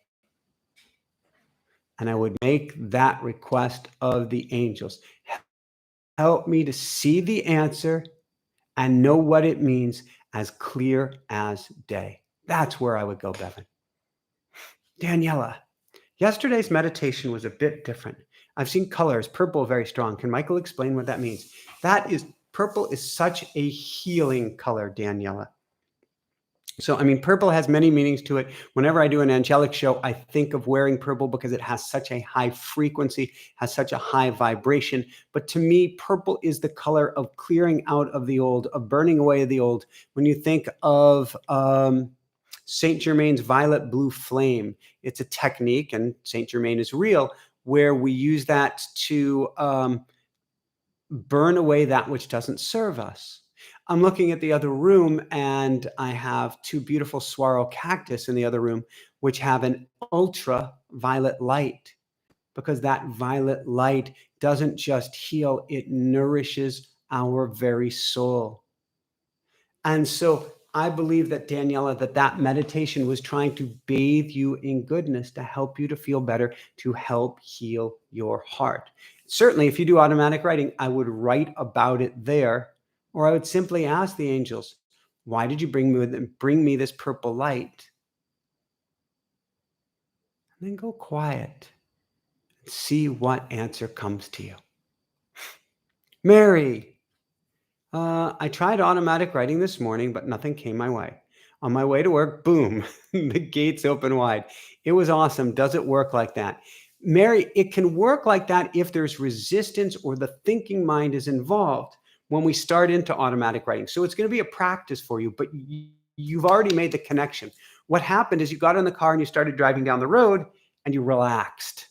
And I would make that request of the angels. Help me to see the answer and know what it means as clear as day. That's where I would go, Bevan. Daniela, yesterday's meditation was a bit different. I've seen colors, purple very strong. Can Michael explain what that means? Purple is such a healing color, Daniela. So, I mean, purple has many meanings to it. Whenever I do an angelic show, I think of wearing purple because it has such a high frequency, has such a high vibration. But to me, purple is the color of clearing out of the old, of burning away the old. When you think of Saint Germain's violet blue flame, it's a technique, and Saint Germain is real, where we use that to burn away that which doesn't serve us. I'm looking at the other room, and I have two beautiful saguaro cactus in the other room, which have an ultraviolet light, because that violet light doesn't just heal, it nourishes our very soul. And so I believe that, Daniela, that meditation was trying to bathe you in goodness, to help you to feel better, to help heal your heart. Certainly, if you do automatic writing, I would write about it there. Or I would simply ask the angels, why did you bring me this purple light? And and then go quiet and see what answer comes to you. Mary, I tried automatic writing this morning, but nothing came my way. On my way to work, boom, the gates open wide. It was awesome. Does it work like that? Mary, it can work like that if there's resistance or the thinking mind is involved when we start into automatic writing. So it's going to be a practice for you, but you've already made the connection. What happened is you got in the car and you started driving down the road and you relaxed.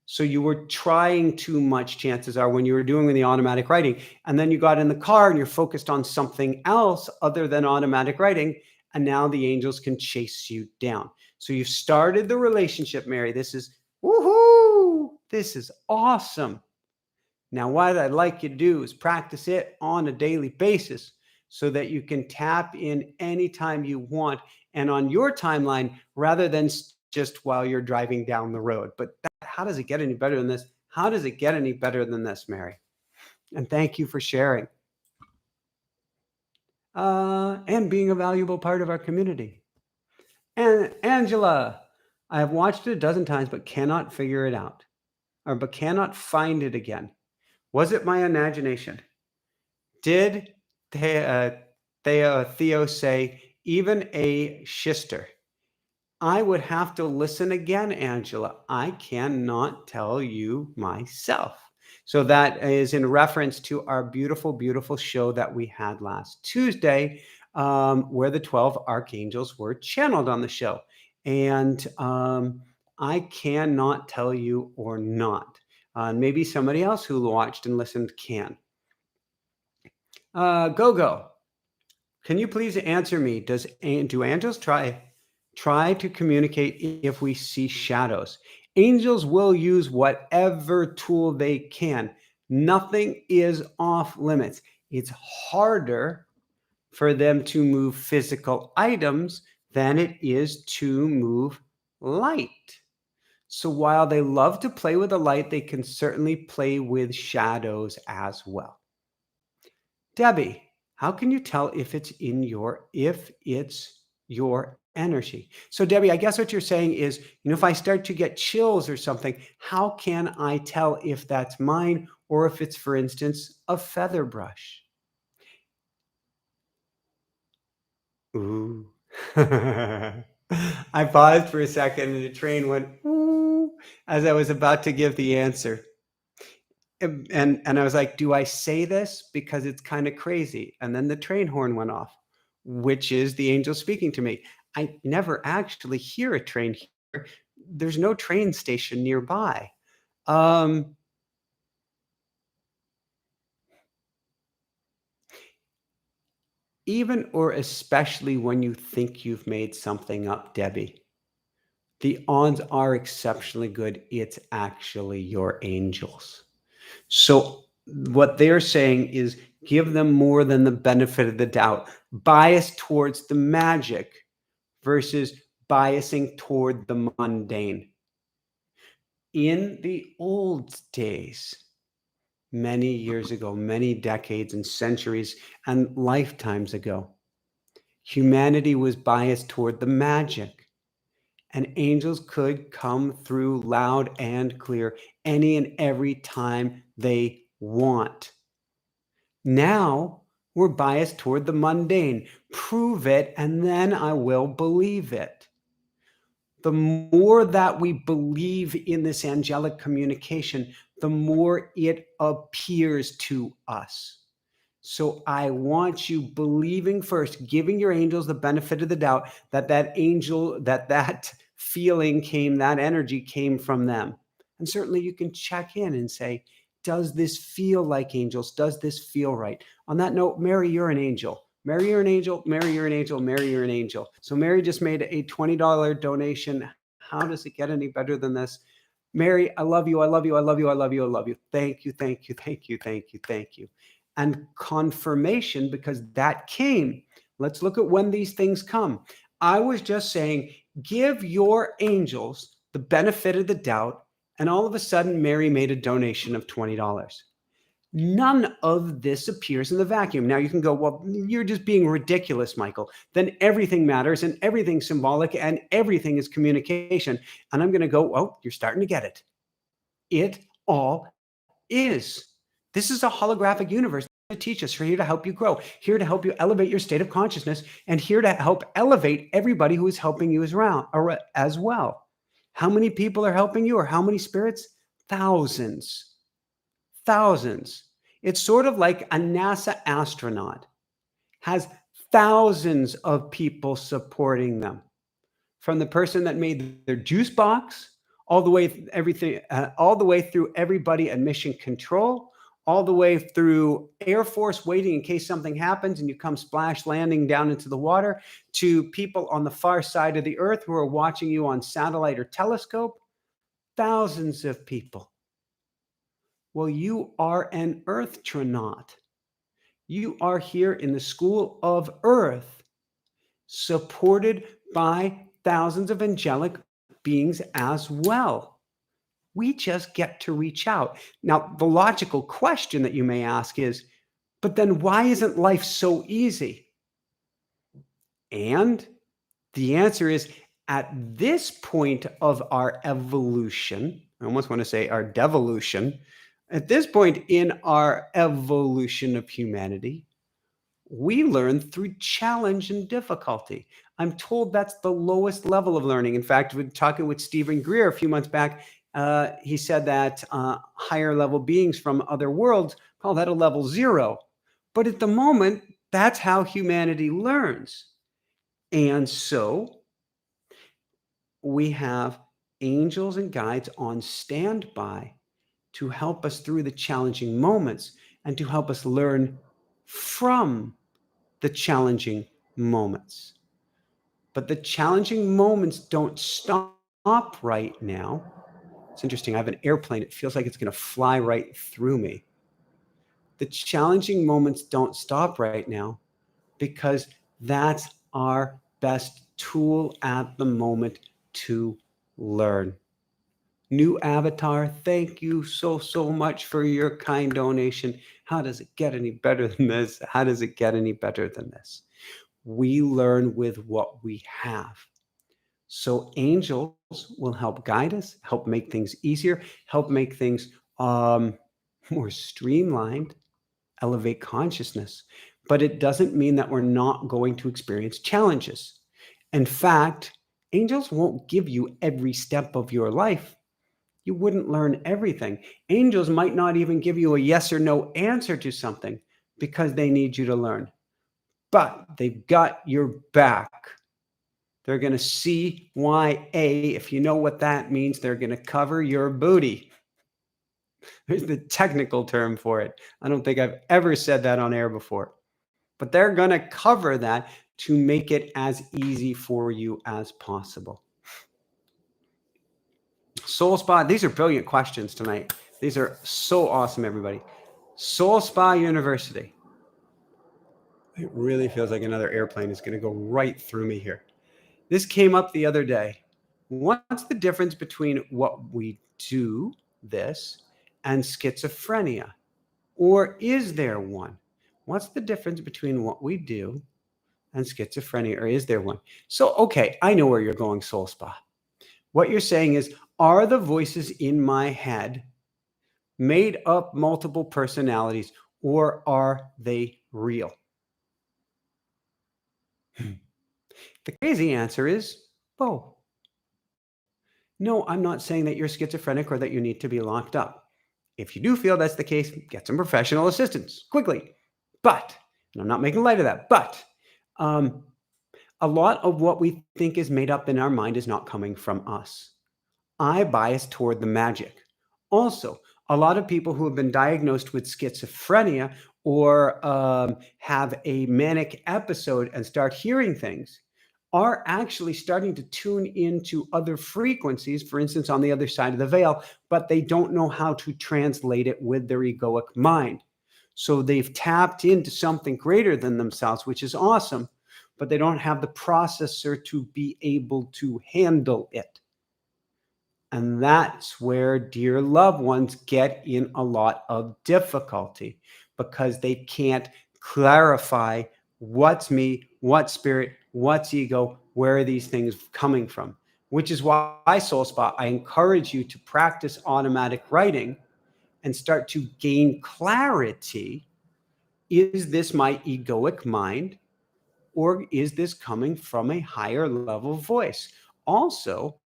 So you were trying too much, chances are, when you were doing the automatic writing. And then you got in the car and you're focused on something else other than automatic writing. And now the angels can chase you down. So you've started the relationship, Mary. This is, woohoo! This is awesome. Now, what I'd like you to do is practice it on a daily basis so that you can tap in anytime you want and on your timeline rather than just while you're driving down the road. But how does it get any better than this? How does it get any better than this, Mary? And thank you for sharing and being a valuable part of our community. And Angela, I have watched it a dozen times, but cannot figure it out, but cannot find it again. Was it my imagination? Did Theo say even a shister? I would have to listen again, Angela. I cannot tell you myself. So that is in reference to our beautiful, beautiful show that we had last Tuesday, where the 12 archangels were channeled on the show. And I cannot tell you or not. Maybe somebody else who watched and listened can. Go. Can you please answer me? Do angels try to communicate if we see shadows? Angels will use whatever tool they can. Nothing is off limits. It's harder for them to move physical items than it is to move light. So while they love to play with the light, they can certainly play with shadows as well. Debbie, how can you tell if it's your energy? So Debbie, I guess what you're saying is, if I start to get chills or something, how can I tell if that's mine or if it's, for instance, a feather brush? Ooh. I paused for a second and the train went, ooh, as I was about to give the answer. And I was like, do I say this because it's kind of crazy? And then the train horn went off, which is the angel speaking to me. I never actually hear a train here. There's no train station nearby. Even or especially when you think you've made something up, Debbie, the odds are exceptionally good it's actually your angels. So what they're saying is give them more than the benefit of the doubt. Bias towards the magic versus biasing toward the mundane. In the old days, many years ago, many decades and centuries and lifetimes ago, humanity was biased toward the magic. And angels could come through loud and clear any and every time they want. Now we're biased toward the mundane. Prove it, and then I will believe it. The more that we believe in this angelic communication, the more it appears to us. So I want you believing first, giving your angels the benefit of the doubt that angel, that feeling came, that energy came from them. And certainly you can check in and say, does this feel like angels? Does this feel right? On that note, Mary, you're an angel. Mary, you're an angel. Mary, you're an angel. Mary, you're an angel. So Mary just made a $20 donation. How does it get any better than this? Mary, I love you. I love you. I love you. I love you. I love you. Thank you. Thank you. Thank you. Thank you. Thank you. And confirmation, because that came. Let's look at when these things come. I was just saying, give your angels the benefit of the doubt. And all of a sudden, Mary made a donation of $20. None of this appears in the vacuum. Now you can go, well, you're just being ridiculous, Michael. Then everything matters and everything's symbolic and everything is communication. And I'm going to go, oh, you're starting to get it. It all is. This is a holographic universe to teach us. We're here to help you grow, here to help you elevate your state of consciousness, and here to help elevate everybody who is helping you as well. How many people are helping you, or how many spirits? Thousands. Thousands. It's sort of like a NASA astronaut has thousands of people supporting them, from the person that made their juice box all the way all the way through everybody at mission control, all the way through Air Force waiting in case something happens and you come splash landing down into the water, to people on the far side of the earth who are watching you on satellite or telescope. Thousands of people. Well, you are an earthtronaut. You are here in the school of Earth, supported by thousands of angelic beings as well. We just get to reach out. Now, the logical question that you may ask is, but then why isn't life so easy? And the answer is, at this point of our evolution, I almost want to say our devolution, at this point in our evolution of humanity, we learn through challenge and difficulty. I'm told that's the lowest level of learning. In fact, we're talking with Stephen Greer a few months back. He said that higher level beings from other worlds call that a level 0. But at the moment, that's how humanity learns. And so we have angels and guides on standby to help us through the challenging moments and to help us learn from the challenging moments. But the challenging moments don't stop right now. It's interesting. I have an airplane. It feels like it's going to fly right through me. The challenging moments don't stop right now because that's our best tool at the moment to learn. New avatar, thank you so much for your kind donation. How does it get any better than this? How does it get any better than this? We learn with what we have. So angels will help guide us, help make things easier, help make things more streamlined, elevate consciousness. But it doesn't mean that we're not going to experience challenges. In fact, angels won't give you every step of your life. You wouldn't learn everything. Angels might not even give you a yes or no answer to something because they need you to learn. But they've got your back. They're going to CYA. If you know what that means, they're going to cover your booty. There's the technical term for it. I don't think I've ever said that on air before. But they're going to cover that to make it as easy for you as possible. Soul Spa, these are brilliant questions tonight. These are so awesome, everybody. Soul Spa University. It really feels like another airplane is going to go right through me here. This came up the other day. What's the difference between what we do, this, and schizophrenia? Or is there one? What's the difference between what we do and schizophrenia, or is there one? So, okay, I know where you're going, Soul Spa. What you're saying is, are the voices in my head made up multiple personalities, or are they real? The crazy answer is both. No, I'm not saying that you're schizophrenic or that you need to be locked up. If you do feel that's the case, get some professional assistance quickly. But, and I'm not making light of that, but a lot of what we think is made up in our mind is not coming from us. I bias toward the magic. Also, a lot of people who have been diagnosed with schizophrenia or have a manic episode and start hearing things are actually starting to tune into other frequencies, for instance, on the other side of the veil, but they don't know how to translate it with their egoic mind. So they've tapped into something greater than themselves, which is awesome, but they don't have the processor to be able to handle it. And that's where dear loved ones get in a lot of difficulty because they can't clarify what's me, what's spirit, what's ego, where are these things coming from? Which is why, Soul Spa, I encourage you to practice automatic writing and start to gain clarity. Is this my egoic mind, or is this coming from a higher level voice? Also,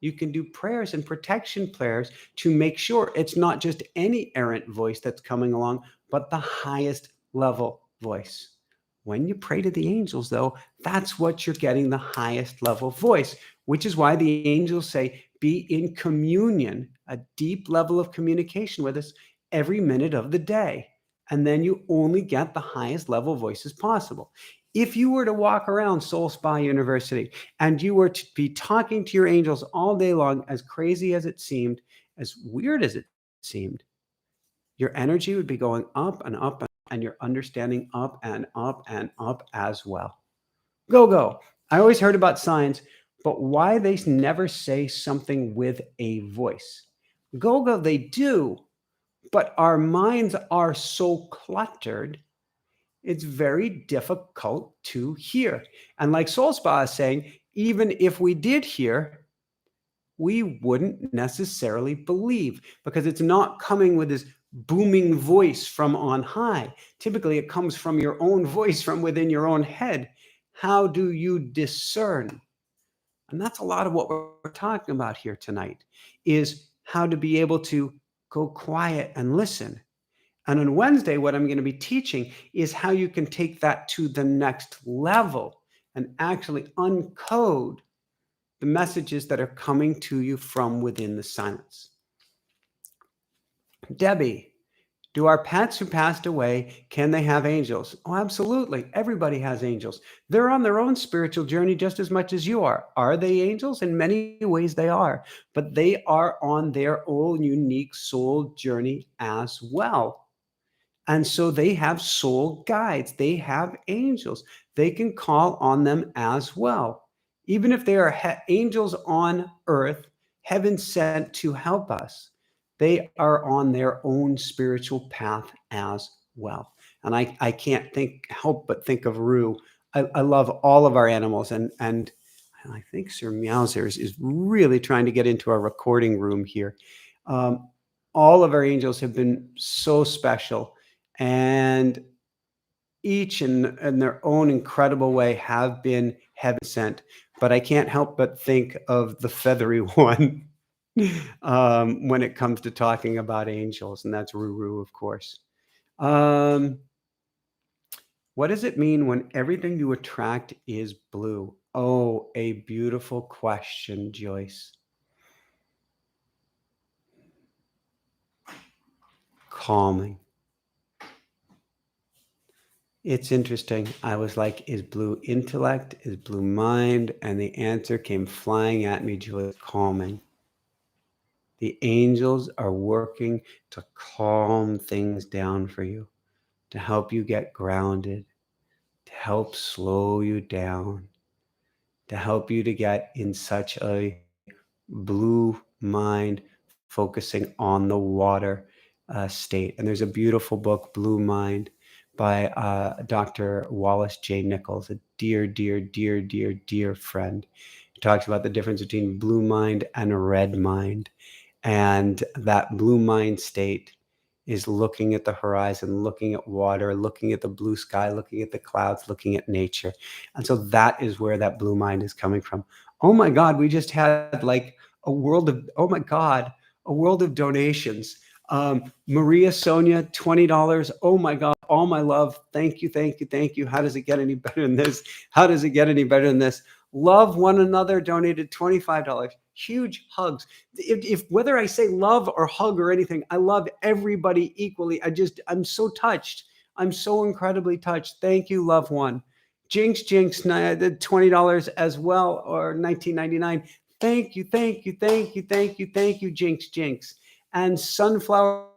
you can do prayers and protection prayers to make sure it's not just any errant voice that's coming along, but the highest level voice. When you pray to the angels, though, that's what you're getting, the highest level voice, which is why the angels say, be in communion, a deep level of communication with us every minute of the day. And then you only get the highest level voices possible. If you were to walk around Soul Spa University and you were to be talking to your angels all day long, as crazy as it seemed, as weird as it seemed, your energy would be going up and up, and your understanding up and up and up as well. Go, go. I always heard about signs, but why they never say something with a voice? Go, go, they do, but our minds are so cluttered, it's very difficult to hear. And like Soul Spa is saying, even if we did hear, we wouldn't necessarily believe because it's not coming with this booming voice from on high. Typically, it comes from your own voice from within your own head. How do you discern? And that's a lot of what we're talking about here tonight, is how to be able to go quiet and listen. And on Wednesday, what I'm going to be teaching is how you can take that to the next level and actually uncode the messages that are coming to you from within the silence. Debbie, do our pets who passed away, can they have angels? Oh, absolutely. Everybody has angels. They're on their own spiritual journey just as much as you are. Are they angels? In many ways they are, but they are on their own unique soul journey as well. And so they have soul guides. They have angels. They can call on them as well. Even if they are angels on earth, heaven sent to help us, they are on their own spiritual path as well. And I can't help but think of Rue. I love all of our animals, and I think Sir Meowsers is really trying to get into our recording room here. All of our angels have been so special, and each in their own incredible way have been heaven sent. But I can't help but think of the feathery one when it comes to talking about angels, and that's Ruru, of course. What does it mean when everything you attract is blue? Oh, a beautiful question, Joyce. Calming. It's interesting. I was like, is blue intellect? Is blue mind? And the answer came flying at me, Juliet, calming. The angels are working to calm things down for you, to help you get grounded, to help slow you down, to help you to get in such a blue mind, focusing on the water state. And there's a beautiful book, Blue Mind, by Dr. Wallace J. Nichols, a dear, dear, dear, dear, dear friend. He talks about the difference between blue mind and a red mind. And that blue mind state is looking at the horizon, looking at water, looking at the blue sky, looking at the clouds, looking at nature. And so that is where that blue mind is coming from. Oh my God, we just had like a world of, oh my God, a world of donations. Maria Sonia, $20. Oh my God, all my love. Thank you, thank you, thank you. How does it get any better than this? How does it get any better than this? Love one another donated $25. Huge hugs. If whether I say love or hug or anything, I love everybody equally. I'm so touched. I'm so incredibly touched. Thank you, loved one. Jinx, $20 as well, or $19.99. Thank you, thank you, thank you, thank you, thank you, Jinx. And Sunflower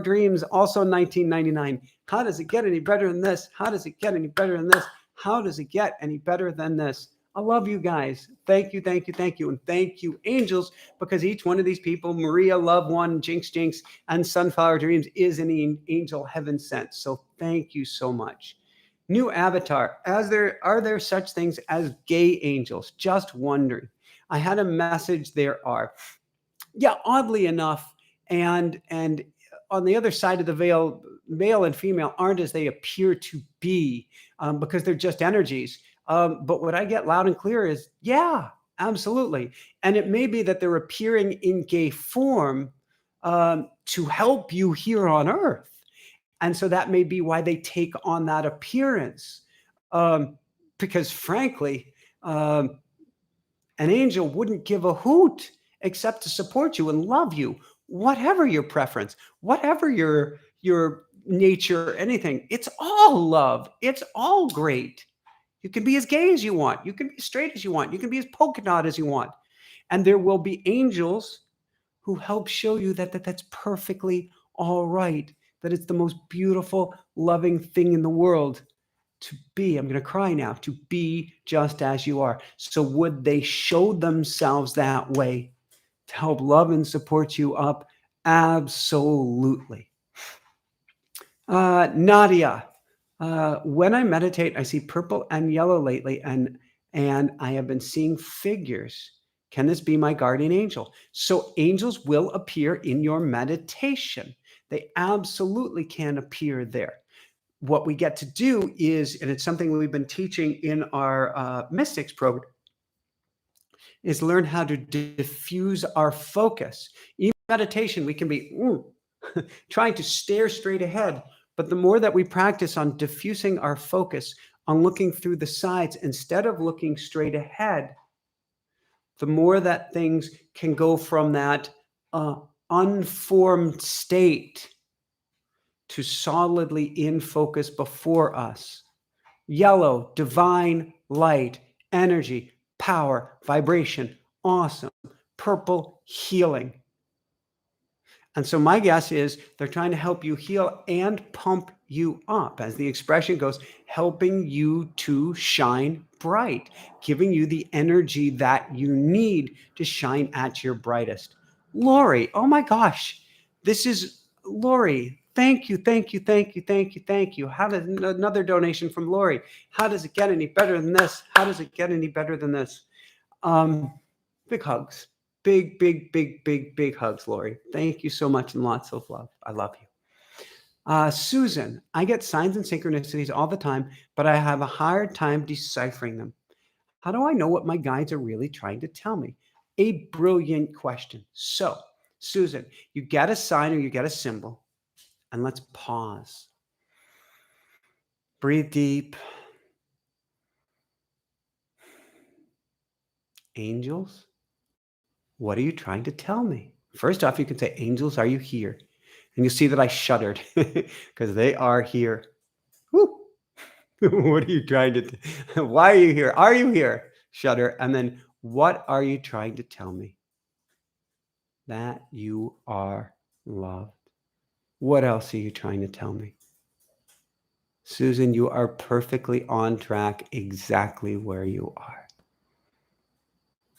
Dreams, also $19.99. How does it get any better than this? How does it get any better than this? How does it get any better than this? I love you guys. Thank you, thank you, thank you. And thank you, angels, because each one of these people, Maria, Love One, Jinx Jinx, and Sunflower Dreams, is an angel heaven sent. So thank you so much. New avatar. Are there such things as gay angels? Just wondering. I had a message. There are. Yeah, oddly enough, and on the other side of the veil, male and female aren't as they appear to be, because they're just energies. But what I get loud and clear is, yeah, absolutely. And it may be that they're appearing in gay form, to help you here on Earth. And so that may be why they take on that appearance. Because frankly, an angel wouldn't give a hoot except to support you and love you, whatever your preference, whatever your nature, anything. It's all love. It's all great. You can be as gay as you want. You can be as straight as you want. You can be as polka dot as you want. And there will be angels who help show you that that's perfectly all right, that it's the most beautiful, loving thing in the world to be. I'm going to cry now. To be just as you are. So would they show themselves that way to help love and support you up? Absolutely. Nadia, when I meditate, I see purple and yellow lately, and I have been seeing figures. Can this be my guardian angel? So angels will appear in your meditation. They absolutely can appear there. What we get to do is, and it's something we've been teaching in our mystics program, is learn how to diffuse our focus. Even meditation, we can be trying to stare straight ahead. But the more that we practice on diffusing our focus, on looking through the sides instead of looking straight ahead, the more that things can go from that unformed state to solidly in focus before us. Yellow, divine light, energy, power, vibration, awesome. Purple, healing. And so my guess is they're trying to help you heal and pump you up, as the expression goes, helping you to shine bright, giving you the energy that you need to shine at your brightest. Lori, oh my gosh, this is Lori. Thank you, thank you, thank you, thank you, thank you. How does another donation from Lori? How does it get any better than this? How does it get any better than this? Big hugs. Big, big, big, big, big hugs, Lori. Thank you so much and lots of love. I love you. Susan, I get signs and synchronicities all the time, but I have a hard time deciphering them. How do I know what my guides are really trying to tell me? A brilliant question. So, Susan, you get a sign or you get a symbol, and let's pause. Breathe deep. Angels, what are you trying to tell me? First off, you can say, angels, are you here? And you'll see that I shuddered because they are here. Woo. What are you trying to why are you here? Are you here? Shudder. And then, what are you trying to tell me? That you are loved. What else are you trying to tell me? Susan, you are perfectly on track exactly where you are.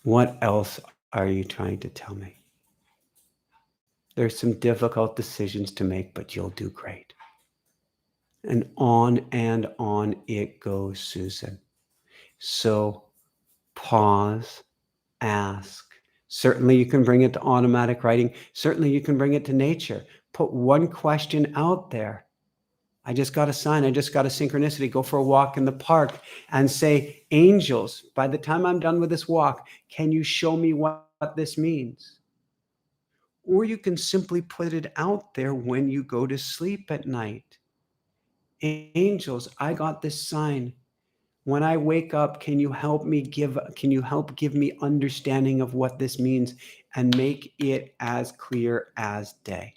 What else are you trying to tell me? There's some difficult decisions to make, but you'll do great. And on it goes, Susan. So pause, ask. Certainly you can bring it to automatic writing. Certainly you can bring it to nature. Put one question out there. I just got a sign. I just got a synchronicity. Go for a walk in the park and say, angels, by the time I'm done with this walk, can you show me what this means? Or you can simply put it out there when you go to sleep at night. Angels, I got this sign. When I wake up, can you help give me understanding of what this means and make it as clear as day?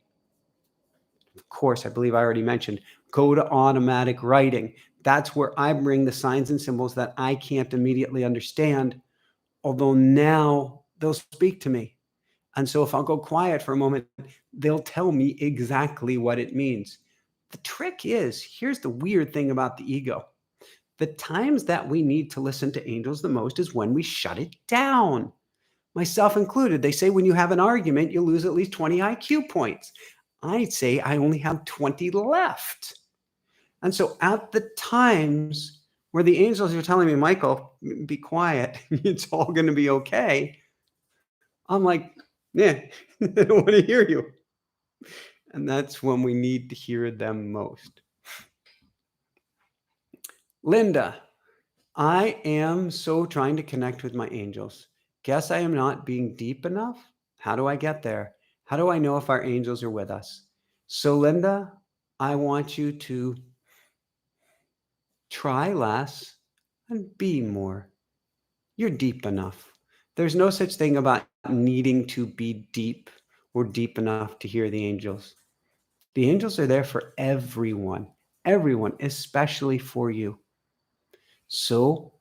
Of course, I believe I already mentioned, go to automatic writing. That's where I bring the signs and symbols that I can't immediately understand, although now they'll speak to me. And so if I'll go quiet for a moment, they'll tell me exactly what it means. The trick is, here's the weird thing about the ego. The times that we need to listen to angels the most is when we shut it down. Myself included. They say when you have an argument, you lose at least 20 IQ points. I say I only have 20 left. And so at the times where the angels are telling me, Michael, be quiet, it's all going to be okay, I'm like, yeah, I don't want to hear you. And that's when we need to hear them most. Linda, I am so trying to connect with my angels. Guess I am not being deep enough. How do I get there? How do I know if our angels are with us? So, Linda, I want you to try less and be more. You're deep enough. There's no such thing about needing to be deep or deep enough to hear the angels. The angels are there for everyone, especially for you. So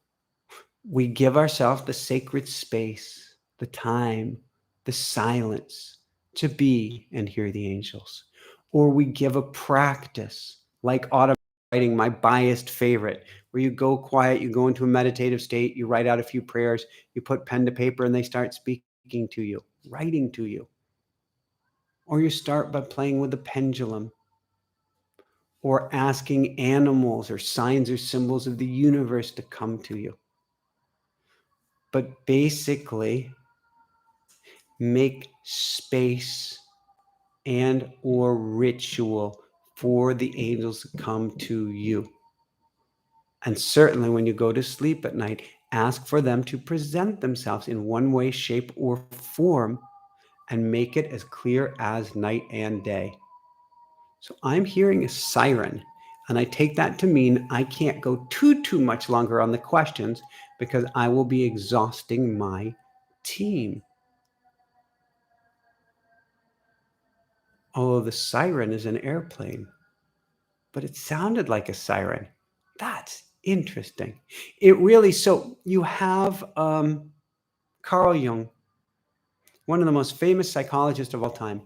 we give ourselves the sacred space, the time, the silence to be and hear the angels. Or we give a practice like autumn writing, my biased favorite, where you go quiet, you go into a meditative state, you write out a few prayers, you put pen to paper, and they start speaking to you, writing to you. Or you start by playing with the pendulum, or asking animals or signs or symbols of the universe to come to you. But basically, make space and or ritual for the angels to come to you. And certainly when you go to sleep at night, ask for them to present themselves in one way, shape, or form, and make it as clear as night and day. So I'm hearing a siren, and I take that to mean I can't go too much longer on the questions because I will be exhausting my team. Oh, the siren is an airplane, but it sounded like a siren. That's interesting. It really, so you have Carl Jung, one of the most famous psychologists of all time.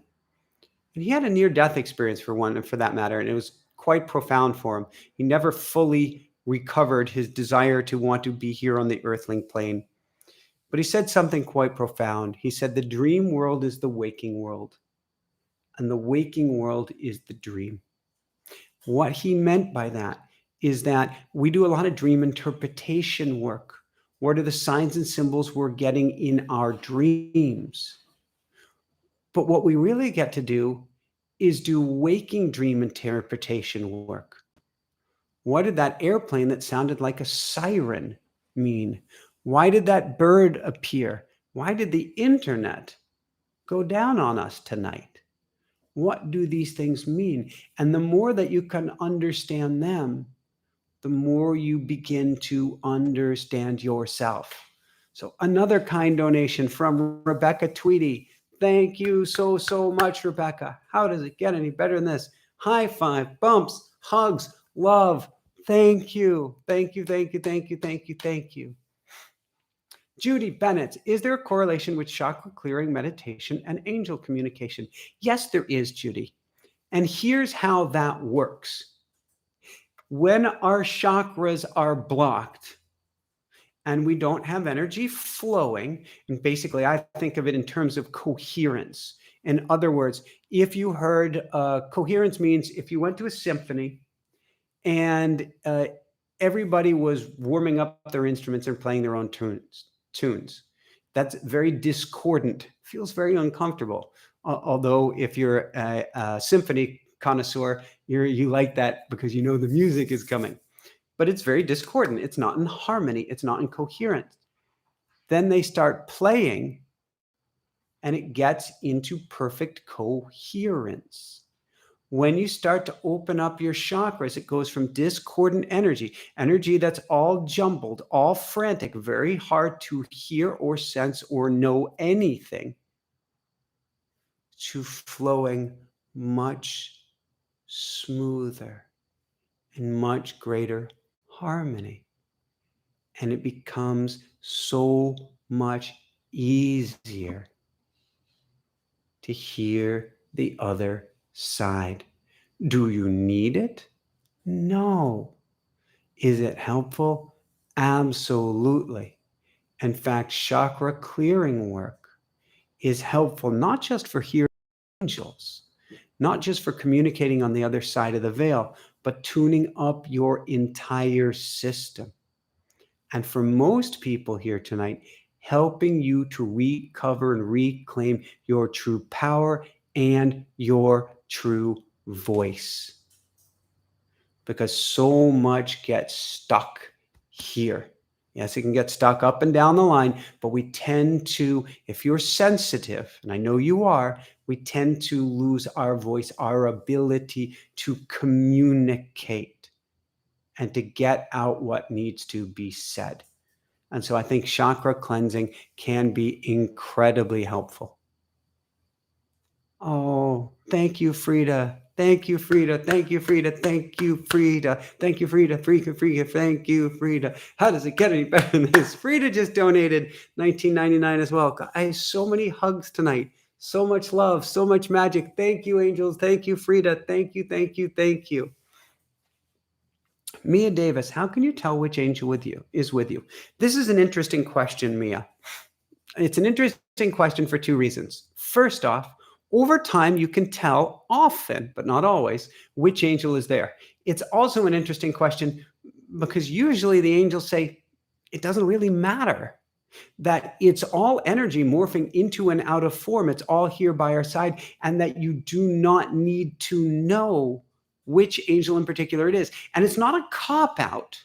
And he had a near-death experience for that matter, and it was quite profound for him. He never fully recovered his desire to want to be here on the earthling plane. But he said something quite profound. He said, the dream world is the waking world, and the waking world is the dream. What he meant by that is that we do a lot of dream interpretation work. What are the signs and symbols we're getting in our dreams? But what we really get to do is do waking dream interpretation work. What did that airplane that sounded like a siren mean? Why did that bird appear? Why did the internet go down on us tonight? What do these things mean? And the more that you can understand them, the more you begin to understand yourself. So another kind donation from Rebecca Tweedy. Thank you so much, Rebecca. How does it get any better than this? High five, bumps, hugs, love. Thank you. Thank you, thank you, thank you, thank you, thank you. Judy Bennett, is there a correlation with chakra clearing meditation and angel communication? Yes, there is, Judy. And here's how that works. When our chakras are blocked and we don't have energy flowing, and basically I think of it in terms of coherence. In other words, if you heard coherence means if you went to a symphony and everybody was warming up their instruments and playing their own tunes. That's very discordant, feels very uncomfortable. Although if you're a symphony connoisseur, you like that because you know the music is coming. But it's very discordant. It's not in harmony. It's not in coherence. Then they start playing and it gets into perfect coherence. When you start to open up your chakras, it goes from discordant energy that's all jumbled, all frantic, very hard to hear or sense or know anything, to flowing much smoother and much greater harmony. And it becomes so much easier to hear the other side. Do you need it? No. Is it helpful? Absolutely. In fact, chakra clearing work is helpful not just for hearing angels, not just for communicating on the other side of the veil, but tuning up your entire system. And for most people here tonight, helping you to recover and reclaim your true power and your true voice. Because so much gets stuck here. Yes, it can get stuck up and down the line, but we tend to, if you're sensitive, and I know you are, we tend to lose our voice, our ability to communicate and to get out what needs to be said. And so I think chakra cleansing can be incredibly helpful. Oh, thank you, Frida. Thank you, Frida. Thank you, Frida. Thank you, Frida. Thank you, Frida. Frida. Thank you, Frida. How does it get any better than this? Frida just donated $19.99 as well. I have so many hugs tonight. So much love. So much magic. Thank you, angels. Thank you, Frida. Thank you. Thank you. Thank you. Mia Davis, how can you tell which angel is with you? This is an interesting question, Mia. It's an interesting question for two reasons. First off, over time, you can tell often, but not always, which angel is there. It's also an interesting question because usually the angels say it doesn't really matter, that it's all energy morphing into and out of form. It's all here by our side, and that you do not need to know which angel in particular it is. And it's not a cop-out.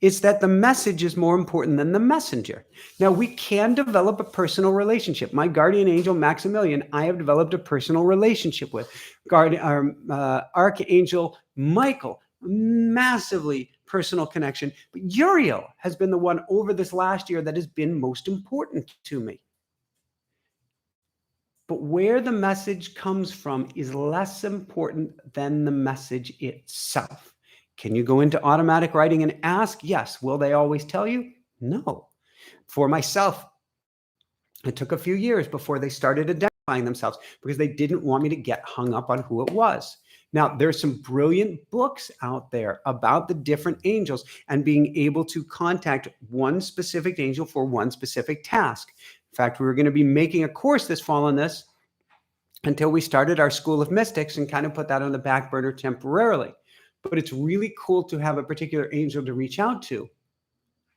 It's that the message is more important than the messenger. Now, we can develop a personal relationship. My guardian angel, Maximilian, I have developed a personal relationship with. Archangel Michael, massively personal connection. But Uriel has been the one over this last year that has been most important to me. But where the message comes from is less important than the message itself. Can you go into automatic writing and ask? Yes. Will they always tell you? No. For myself, it took a few years before they started identifying themselves because they didn't want me to get hung up on who it was. Now, there's some brilliant books out there about the different angels and being able to contact one specific angel for one specific task. In fact, we were going to be making a course this fall on this until we started our School of Mystics and kind of put that on the back burner temporarily. But it's really cool to have a particular angel to reach out to.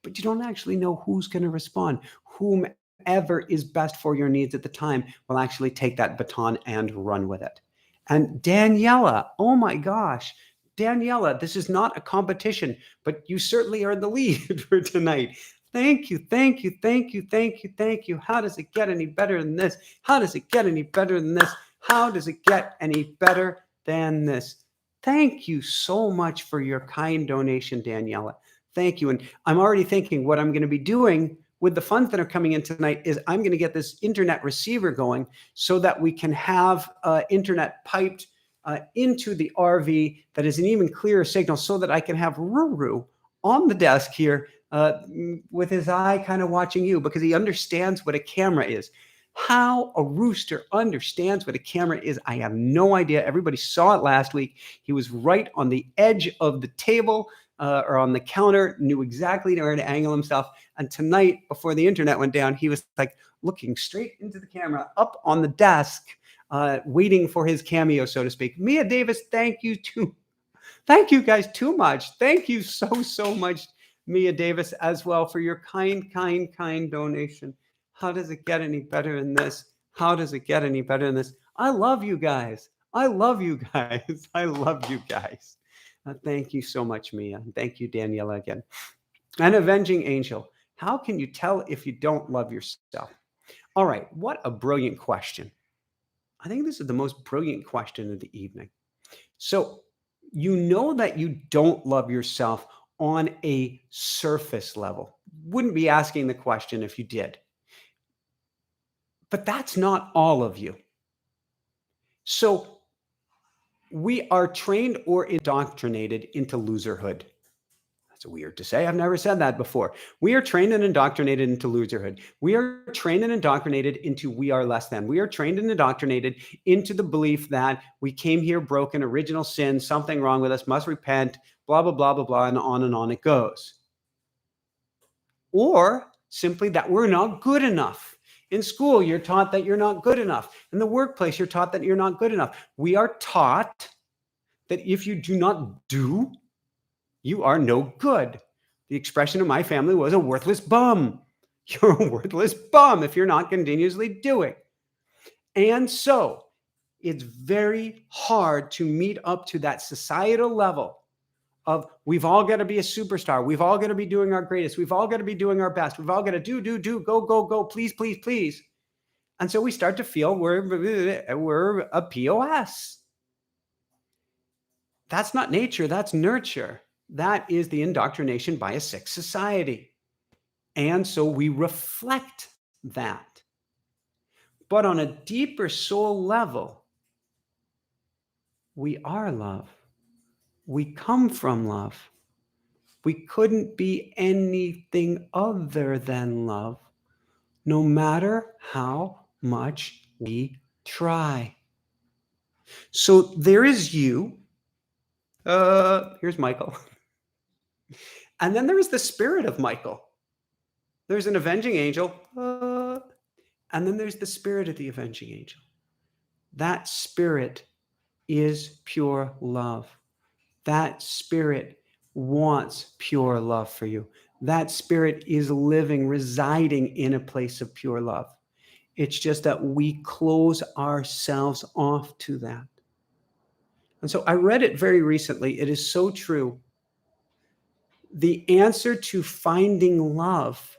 But you don't actually know who's going to respond. Whomever is best for your needs at the time will actually take that baton and run with it. And Daniela, oh my gosh, Daniela, this is not a competition, but you certainly are the lead for tonight. Thank you, thank you, thank you, thank you, thank you. How does it get any better than this? How does it get any better than this? How does it get any better than this? Thank you so much for your kind donation, Daniela. Thank you. And I'm already thinking what I'm going to be doing with the funds that are coming in tonight is I'm going to get this internet receiver going so that we can have internet piped into the RV that is an even clearer signal so that I can have Ruru on the desk here with his eye kind of watching you because he understands what a camera is. How a rooster understands what a camera is, I have no idea. Everybody saw it last week. He was right on the edge of the table or on the counter, knew exactly where to angle himself. And tonight, before the internet went down, he was like looking straight into the camera up on the desk, waiting for his cameo, so to speak. Mia Davis, thank you too. Thank you guys too much. Thank you so much, Mia Davis, as well for your kind donation. How does it get any better than this? How does it get any better than this? I love you guys. I love you guys. I love you guys. Thank you so much, Mia. Thank you, Daniela, again. An avenging angel. How can you tell if you don't love yourself? All right. What a brilliant question. I think this is the most brilliant question of the evening. So you know that you don't love yourself on a surface level. Wouldn't be asking the question if you did. But that's not all of you. So we are trained or indoctrinated into loserhood. That's weird to say. I've never said that before. We are trained and indoctrinated into loserhood. We are trained and indoctrinated into we are less than. We are trained and indoctrinated into the belief that we came here broken, original sin, something wrong with us, must repent, blah, blah, blah, blah, blah, and on it goes. Or simply that we're not good enough. In school, you're taught that you're not good enough. In the workplace, you're taught that you're not good enough. We are taught that if you do not do, you are no good. The expression of my family was a worthless bum. You're a worthless bum if you're not continuously doing. And so it's very hard to meet up to that societal level of we've all got to be a superstar. We've all got to be doing our greatest. We've all got to be doing our best. We've all got to do, go, please, please, please. And so we start to feel we're a POS. That's not nature, that's nurture. That is the indoctrination by a sick society. And so we reflect that. But on a deeper soul level, we are love. We come from love. We couldn't be anything other than love, no matter how much we try. So there is you. Here's Michael. And then there is the spirit of Michael. There's an avenging angel. And then there's the spirit of the avenging angel. That spirit is pure love. That spirit wants pure love for you. That spirit is living, residing in a place of pure love. It's just that we close ourselves off to that. And so I read it very recently. It is so true. The answer to finding love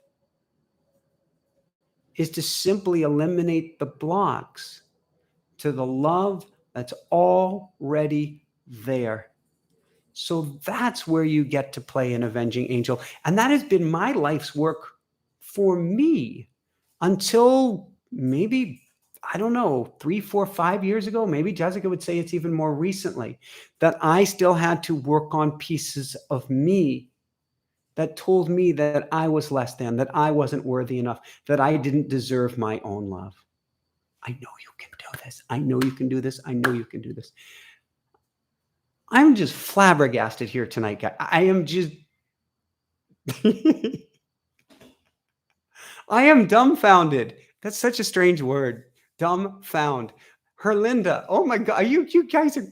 is to simply eliminate the blocks to the love that's already there. So that's where you get to play an avenging angel. And that has been my life's work for me until maybe, I don't know, 3, 4, 5 years ago. Maybe Jessica would say it's even more recently, that I still had to work on pieces of me that told me that I was less than, that I wasn't worthy enough, that I didn't deserve my own love. I know you can do this. I know you can do this. I know you can do this. I'm just flabbergasted here tonight, guys. I am just, I am dumbfounded. That's such a strange word. Dumbfound. Herlinda. Oh my God. You guys are,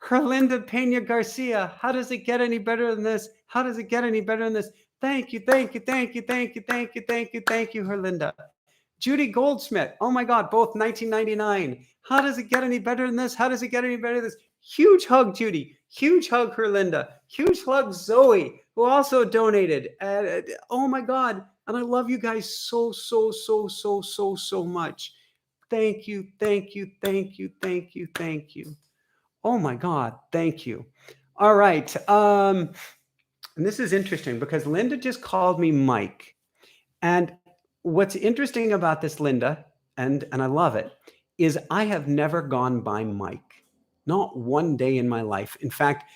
Herlinda Pena Garcia. How does it get any better than this? How does it get any better than this? Thank you, thank you, thank you, thank you, thank you, thank you, thank you, Herlinda. Judy Goldsmith. Oh my God, both 1999. How does it get any better than this? How does it get any better than this? Huge hug, Judy. Huge hug, Herlinda. Huge hug, Zoe, who also donated. Oh my God. And I love you guys so, so, so, so, so, so much. Thank you, thank you, thank you, thank you, thank you. Oh my God, thank you. All right. And this is interesting because Linda just called me Mike. And what's interesting about this, Linda, and I love it, is I have never gone by Mike. Not one day in my life. In fact,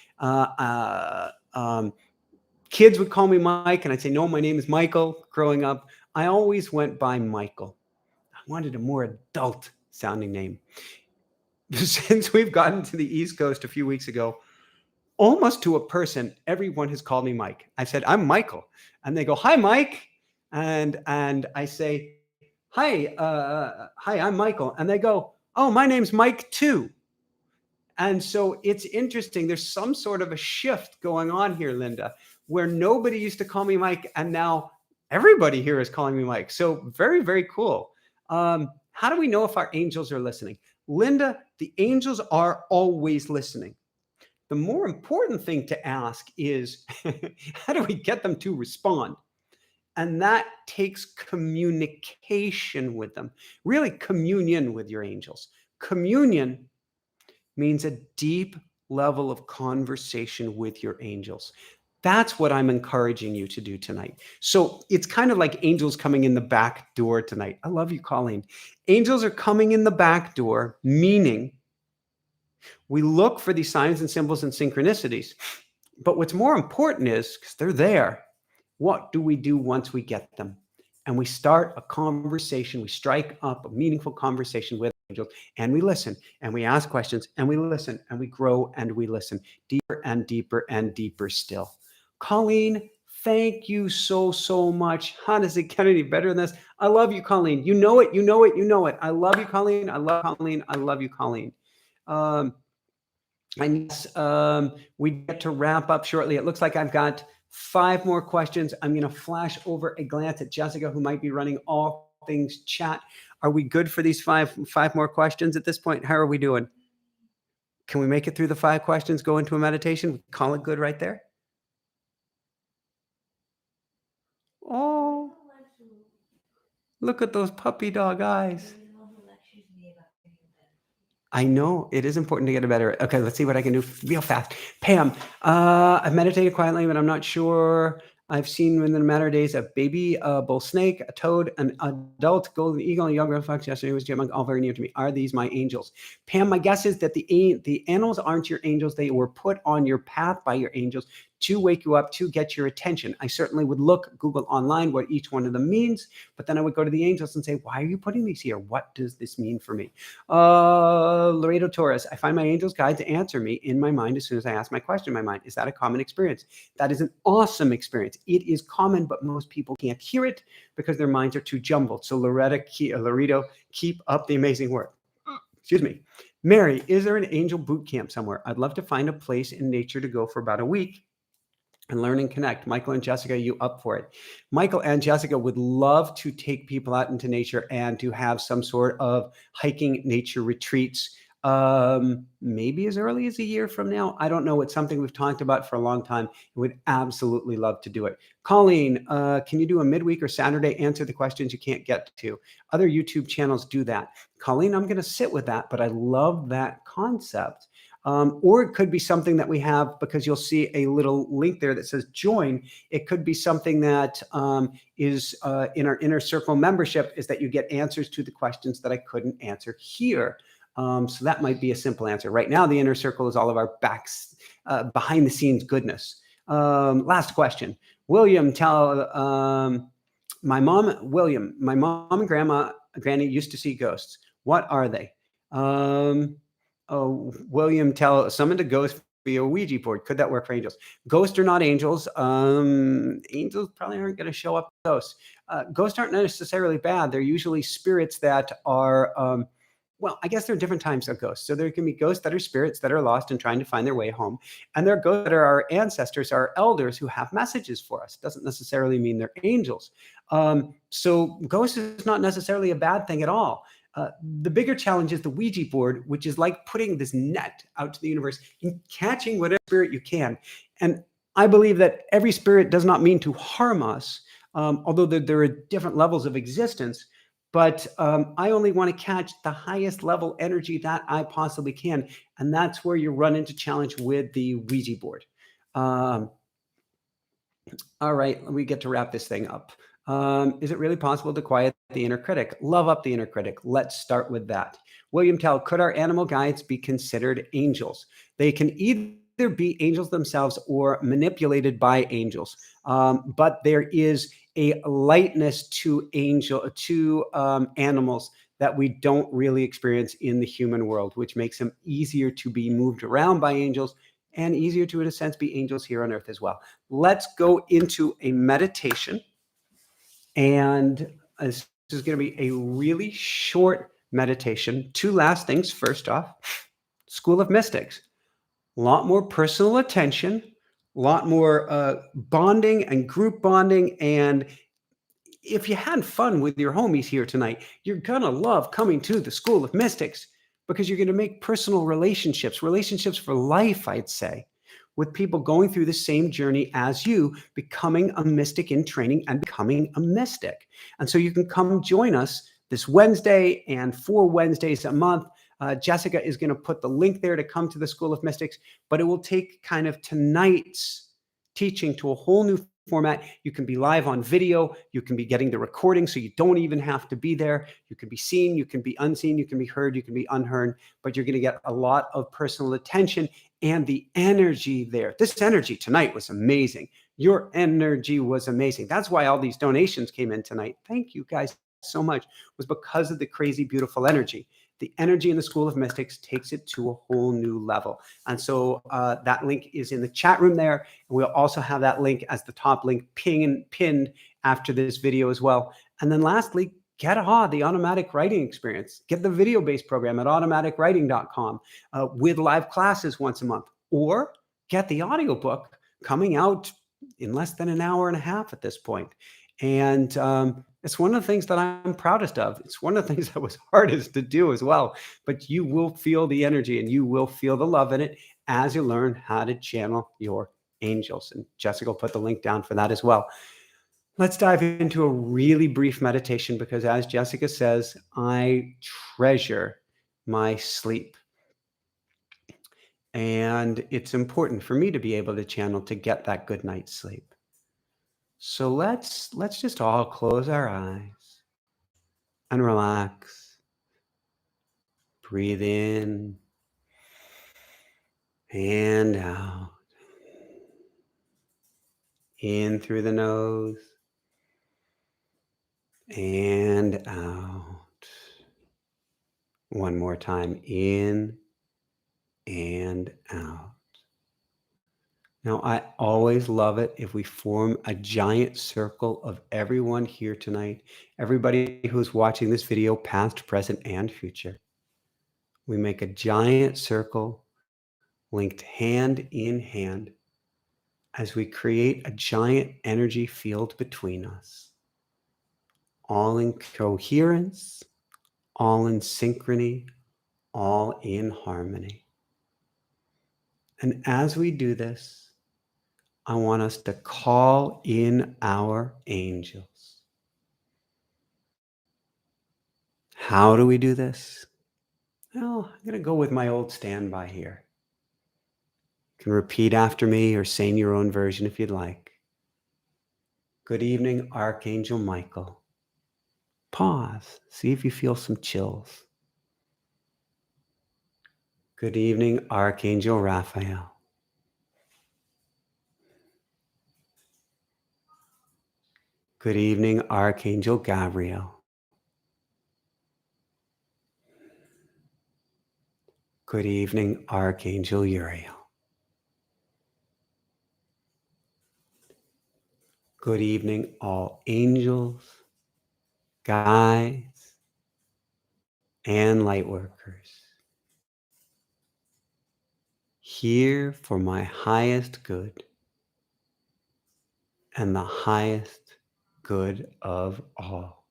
kids would call me Mike, and I'd say, no, my name is Michael. Growing up, I always went by Michael. I wanted a more adult sounding name. Since we've gotten to the East Coast a few weeks ago, almost to a person, everyone has called me Mike. I said, I'm Michael. And they go, hi, Mike. And I say, hi, I'm Michael. And they go, oh, my name's Mike too. And so it's interesting. There's some sort of a shift going on here, Linda, where nobody used to call me Mike. And now everybody here is calling me Mike. So very, very cool. How do we know if our angels are listening? Linda, the angels are always listening. The more important thing to ask is, how do we get them to respond? And that takes communication with them, really communion with your angels. Communion means a deep level of conversation with your angels. That's what I'm encouraging you to do tonight. So it's kind of like angels coming in the back door tonight. I love you, Colleen. Angels are coming in the back door, meaning we look for these signs and symbols and synchronicities. But what's more important is, because they're there, what do we do once we get them? And we start a conversation. We strike up a meaningful conversation with angels, and we listen, and we ask questions, and we listen, and we grow, and we listen deeper and deeper and deeper still. Colleen, thank you so much. How does it get any better than this? I love you, Colleen. You know it, you know it, you know it. I love you, Colleen. I love Colleen. I love you, Colleen. And yes, we get to wrap up shortly. It looks like I've got 5 more questions. I'm going to flash over a glance at Jessica, who might be running all things chat. Are we good for these five more questions at this point? How are we doing? Can we make it through the 5 questions, go into a meditation? Call it good right there? Oh, look at those puppy dog eyes. I know it is important to get a better. Okay, let's see what I can do real fast. Pam, I've meditated quietly, but I'm not sure. I've seen within a matter of days a baby, a bull snake, a toad, an adult golden eagle, and a young girl fox. Yesterday was chipmunk, all very near to me. Are these my angels? Pam, my guess is that the animals aren't your angels. They were put on your path by your angels to wake you up, to get your attention. I certainly would Google online what each one of them means, but then I would go to the angels and say, why are you putting these here? What does this mean for me? Laredo Torres, I find my angels guide to answer me in my mind as soon as I ask my question in my mind. Is that a common experience? That is an awesome experience. It is common, but most people can't hear it because their minds are too jumbled. So Laredo, keep up the amazing work. Excuse me. Mary, is there an angel boot camp somewhere? I'd love to find a place in nature to go for about a week and learn and connect. Michael and Jessica, you up for it? Michael and Jessica would love to take people out into nature and to have some sort of hiking nature retreats, maybe as early as a year from now. I don't know. It's something we've talked about for a long time. We would absolutely love to do it. Colleen, can you do a midweek or Saturday? Answer the questions you can't get to. Other YouTube channels do that. Colleen, I'm going to sit with that, but I love that concept. Or it could be something that we have, because you'll see a little link there that says join. It could be something that is in our inner circle membership, is that you get answers to the questions that I couldn't answer here. So that might be a simple answer. Right now, the inner circle is all of our behind the scenes goodness. Last question. William, my mom and granny used to see ghosts. What are they? William, summon a ghost via Ouija board. Could that work for angels? Ghosts are not angels. Angels probably aren't going to show up as ghosts. Ghosts aren't necessarily bad. They're usually spirits that are, well, I guess there are different types of ghosts. So there can be ghosts that are spirits that are lost and trying to find their way home. And there are ghosts that are our ancestors, our elders who have messages for us. Doesn't necessarily mean they're angels. So ghosts is not necessarily a bad thing at all. The bigger challenge is the Ouija board, which is like putting this net out to the universe and catching whatever spirit you can. And I believe that every spirit does not mean to harm us, although there are different levels of existence. But I only want to catch the highest level energy that I possibly can. And that's where you run into challenge with the Ouija board. All right, we get to wrap this thing up. Is it really possible to quiet the inner critic? Love up the inner critic. Let's start with that. William Tell, could our animal guides be considered angels? They can either be angels themselves or manipulated by angels. But there is a lightness to animals that we don't really experience in the human world, which makes them easier to be moved around by angels and easier to, in a sense, be angels here on earth as well. Let's go into a meditation. And this is going to be a really short meditation. 2 last things. First off, School of Mystics. A lot more personal attention, a lot more bonding and group bonding. And if you had fun with your homies here tonight, you're going to love coming to the School of Mystics, because you're going to make personal relationships for life, I'd say, with people going through the same journey as you, becoming a mystic in training and becoming a mystic. And so you can come join us this Wednesday and 4 Wednesdays a month. Jessica is going to put the link there to come to the School of Mystics, but it will take kind of tonight's teaching to a whole new format. You can be live on video. You can be getting the recording, so you don't even have to be there. You can be seen, you can be unseen, you can be heard, you can be unheard, but you're going to get a lot of personal attention and the energy there. This energy tonight was amazing. Your energy was amazing. That's why all these donations came in tonight. Thank you guys so much. It was because of the crazy, beautiful energy. the energy in the School of Mystics takes it to a whole new level. And so that link is in the chat room there. And we'll also have that link as the top link pinned after this video as well. And then lastly, get the automatic writing experience. Get the video-based program at automaticwriting.com with live classes once a month, or get the audiobook coming out in less than an hour and a half at this point. And it's one of the things that I'm proudest of. It's one of the things that was hardest to do as well. But you will feel the energy and you will feel the love in it as you learn how to channel your angels. And Jessica will put the link down for that as well. Let's dive into a really brief meditation because, as Jessica says, I treasure my sleep. And it's important for me to be able to channel to get that good night's sleep. So let's just all close our eyes and relax. Breathe in and out. In through the nose and out. One more time, in and out. Now, I always love it if we form a giant circle of everyone here tonight, everybody who's watching this video, past, present, and future. We make a giant circle linked hand in hand as we create a giant energy field between us, all in coherence, all in synchrony, all in harmony. And as we do this, I want us to call in our angels. How do we do this? Well, I'm going to go with my old standby here. You can repeat after me or sing your own version if you'd like. Good evening, Archangel Michael. Pause. See if you feel some chills. Good evening, Archangel Raphael. Good evening, Archangel Gabriel. Good evening, Archangel Uriel. Good evening, all angels, guides, and light workers. Here for my highest good and the highest good of all.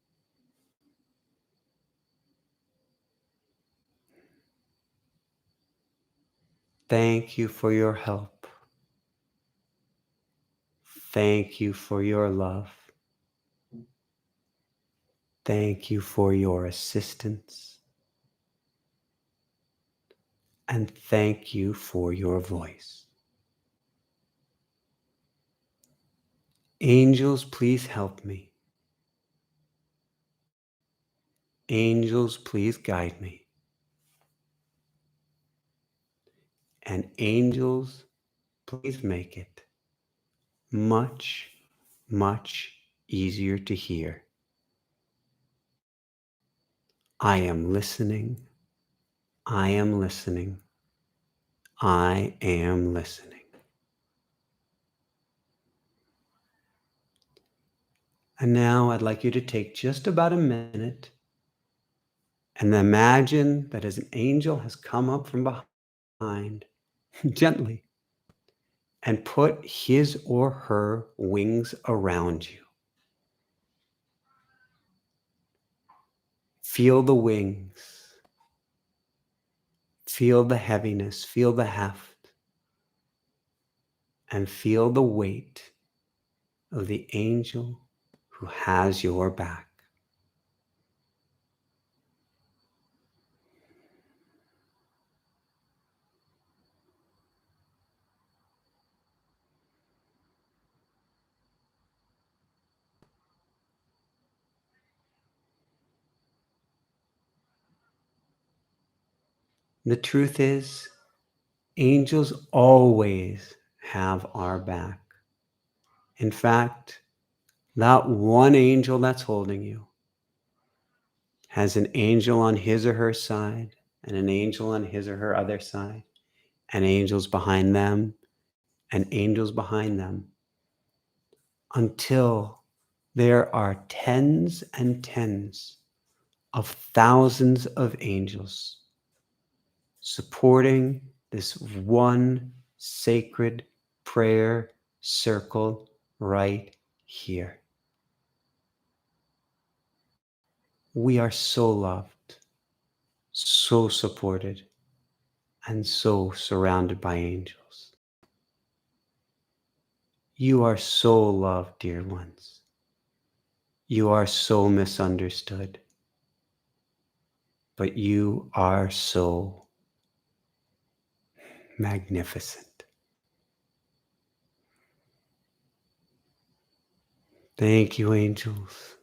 Thank you for your help. Thank you for your love. Thank you for your assistance. And thank you for your voice. Angels, please help me. Angels, please guide me. And angels, please make it much, much easier to hear. I am listening. I am listening. I am listening. And now I'd like you to take just about a minute and imagine that as an angel has come up from behind, gently, and put his or her wings around you. Feel the wings. Feel the heaviness. Feel the heft. And feel the weight of the angel who has your back. The truth is, angels always have our back. In fact, that one angel that's holding you has an angel on his or her side and an angel on his or her other side, and angels behind them and angels behind them, until there are tens and tens of thousands of angels supporting this one sacred prayer circle right here. We are so loved, so supported, and so surrounded by angels. You are so loved, dear ones. You are so misunderstood, but you are so magnificent. Thank you, angels.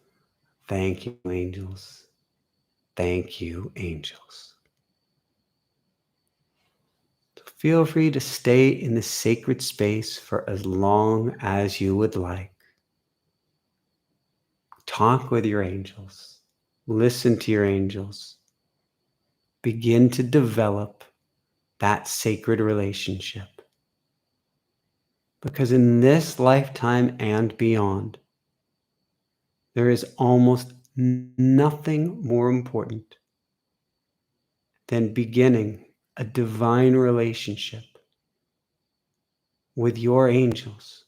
Thank you, angels. Thank you, angels. Feel free to stay in the sacred space for as long as you would like. Talk with your angels. Listen to your angels. Begin to develop that sacred relationship. Because in this lifetime and beyond, there is almost nothing more important than beginning a divine relationship with your angels,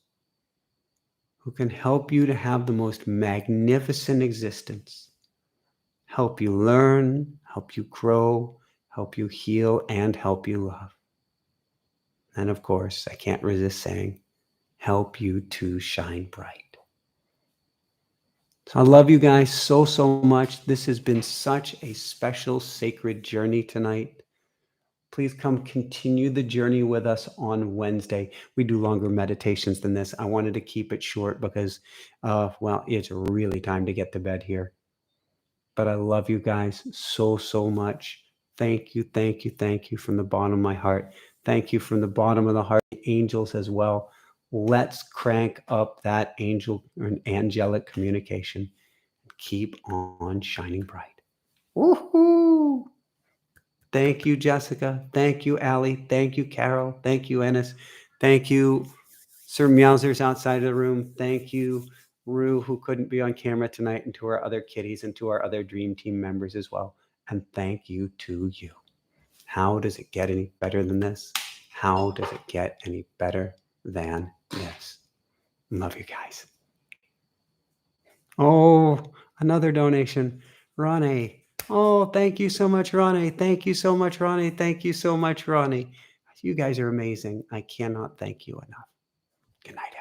who can help you to have the most magnificent existence, help you learn, help you grow, help you heal, and help you love. And of course, I can't resist saying, help you to shine bright. So I love you guys so, so much. This has been such a special, sacred journey tonight. Please come continue the journey with us on Wednesday. We do longer meditations than this. I wanted to keep it short because, well, it's really time to get to bed here. But I love you guys so, so much. Thank you, thank you, thank you from the bottom of my heart. Thank you from the bottom of the heart, angels as well. Let's crank up that angel or angelic communication and keep on shining bright. Woohoo! Thank you, Jessica. Thank you, Allie. Thank you, Carol. Thank you, Ennis. Thank you, Sir Meowsers outside of the room. Thank you, Rue, who couldn't be on camera tonight, and to our other kitties and to our other Dream Team members as well. And thank you to you. How does it get any better than this? How does it get any better than this? Love you guys. Oh, another donation. Ronnie. Oh, thank you so much, Ronnie. Thank you so much, Ronnie. Thank you so much, Ronnie. You guys are amazing. I cannot thank you enough. Good night,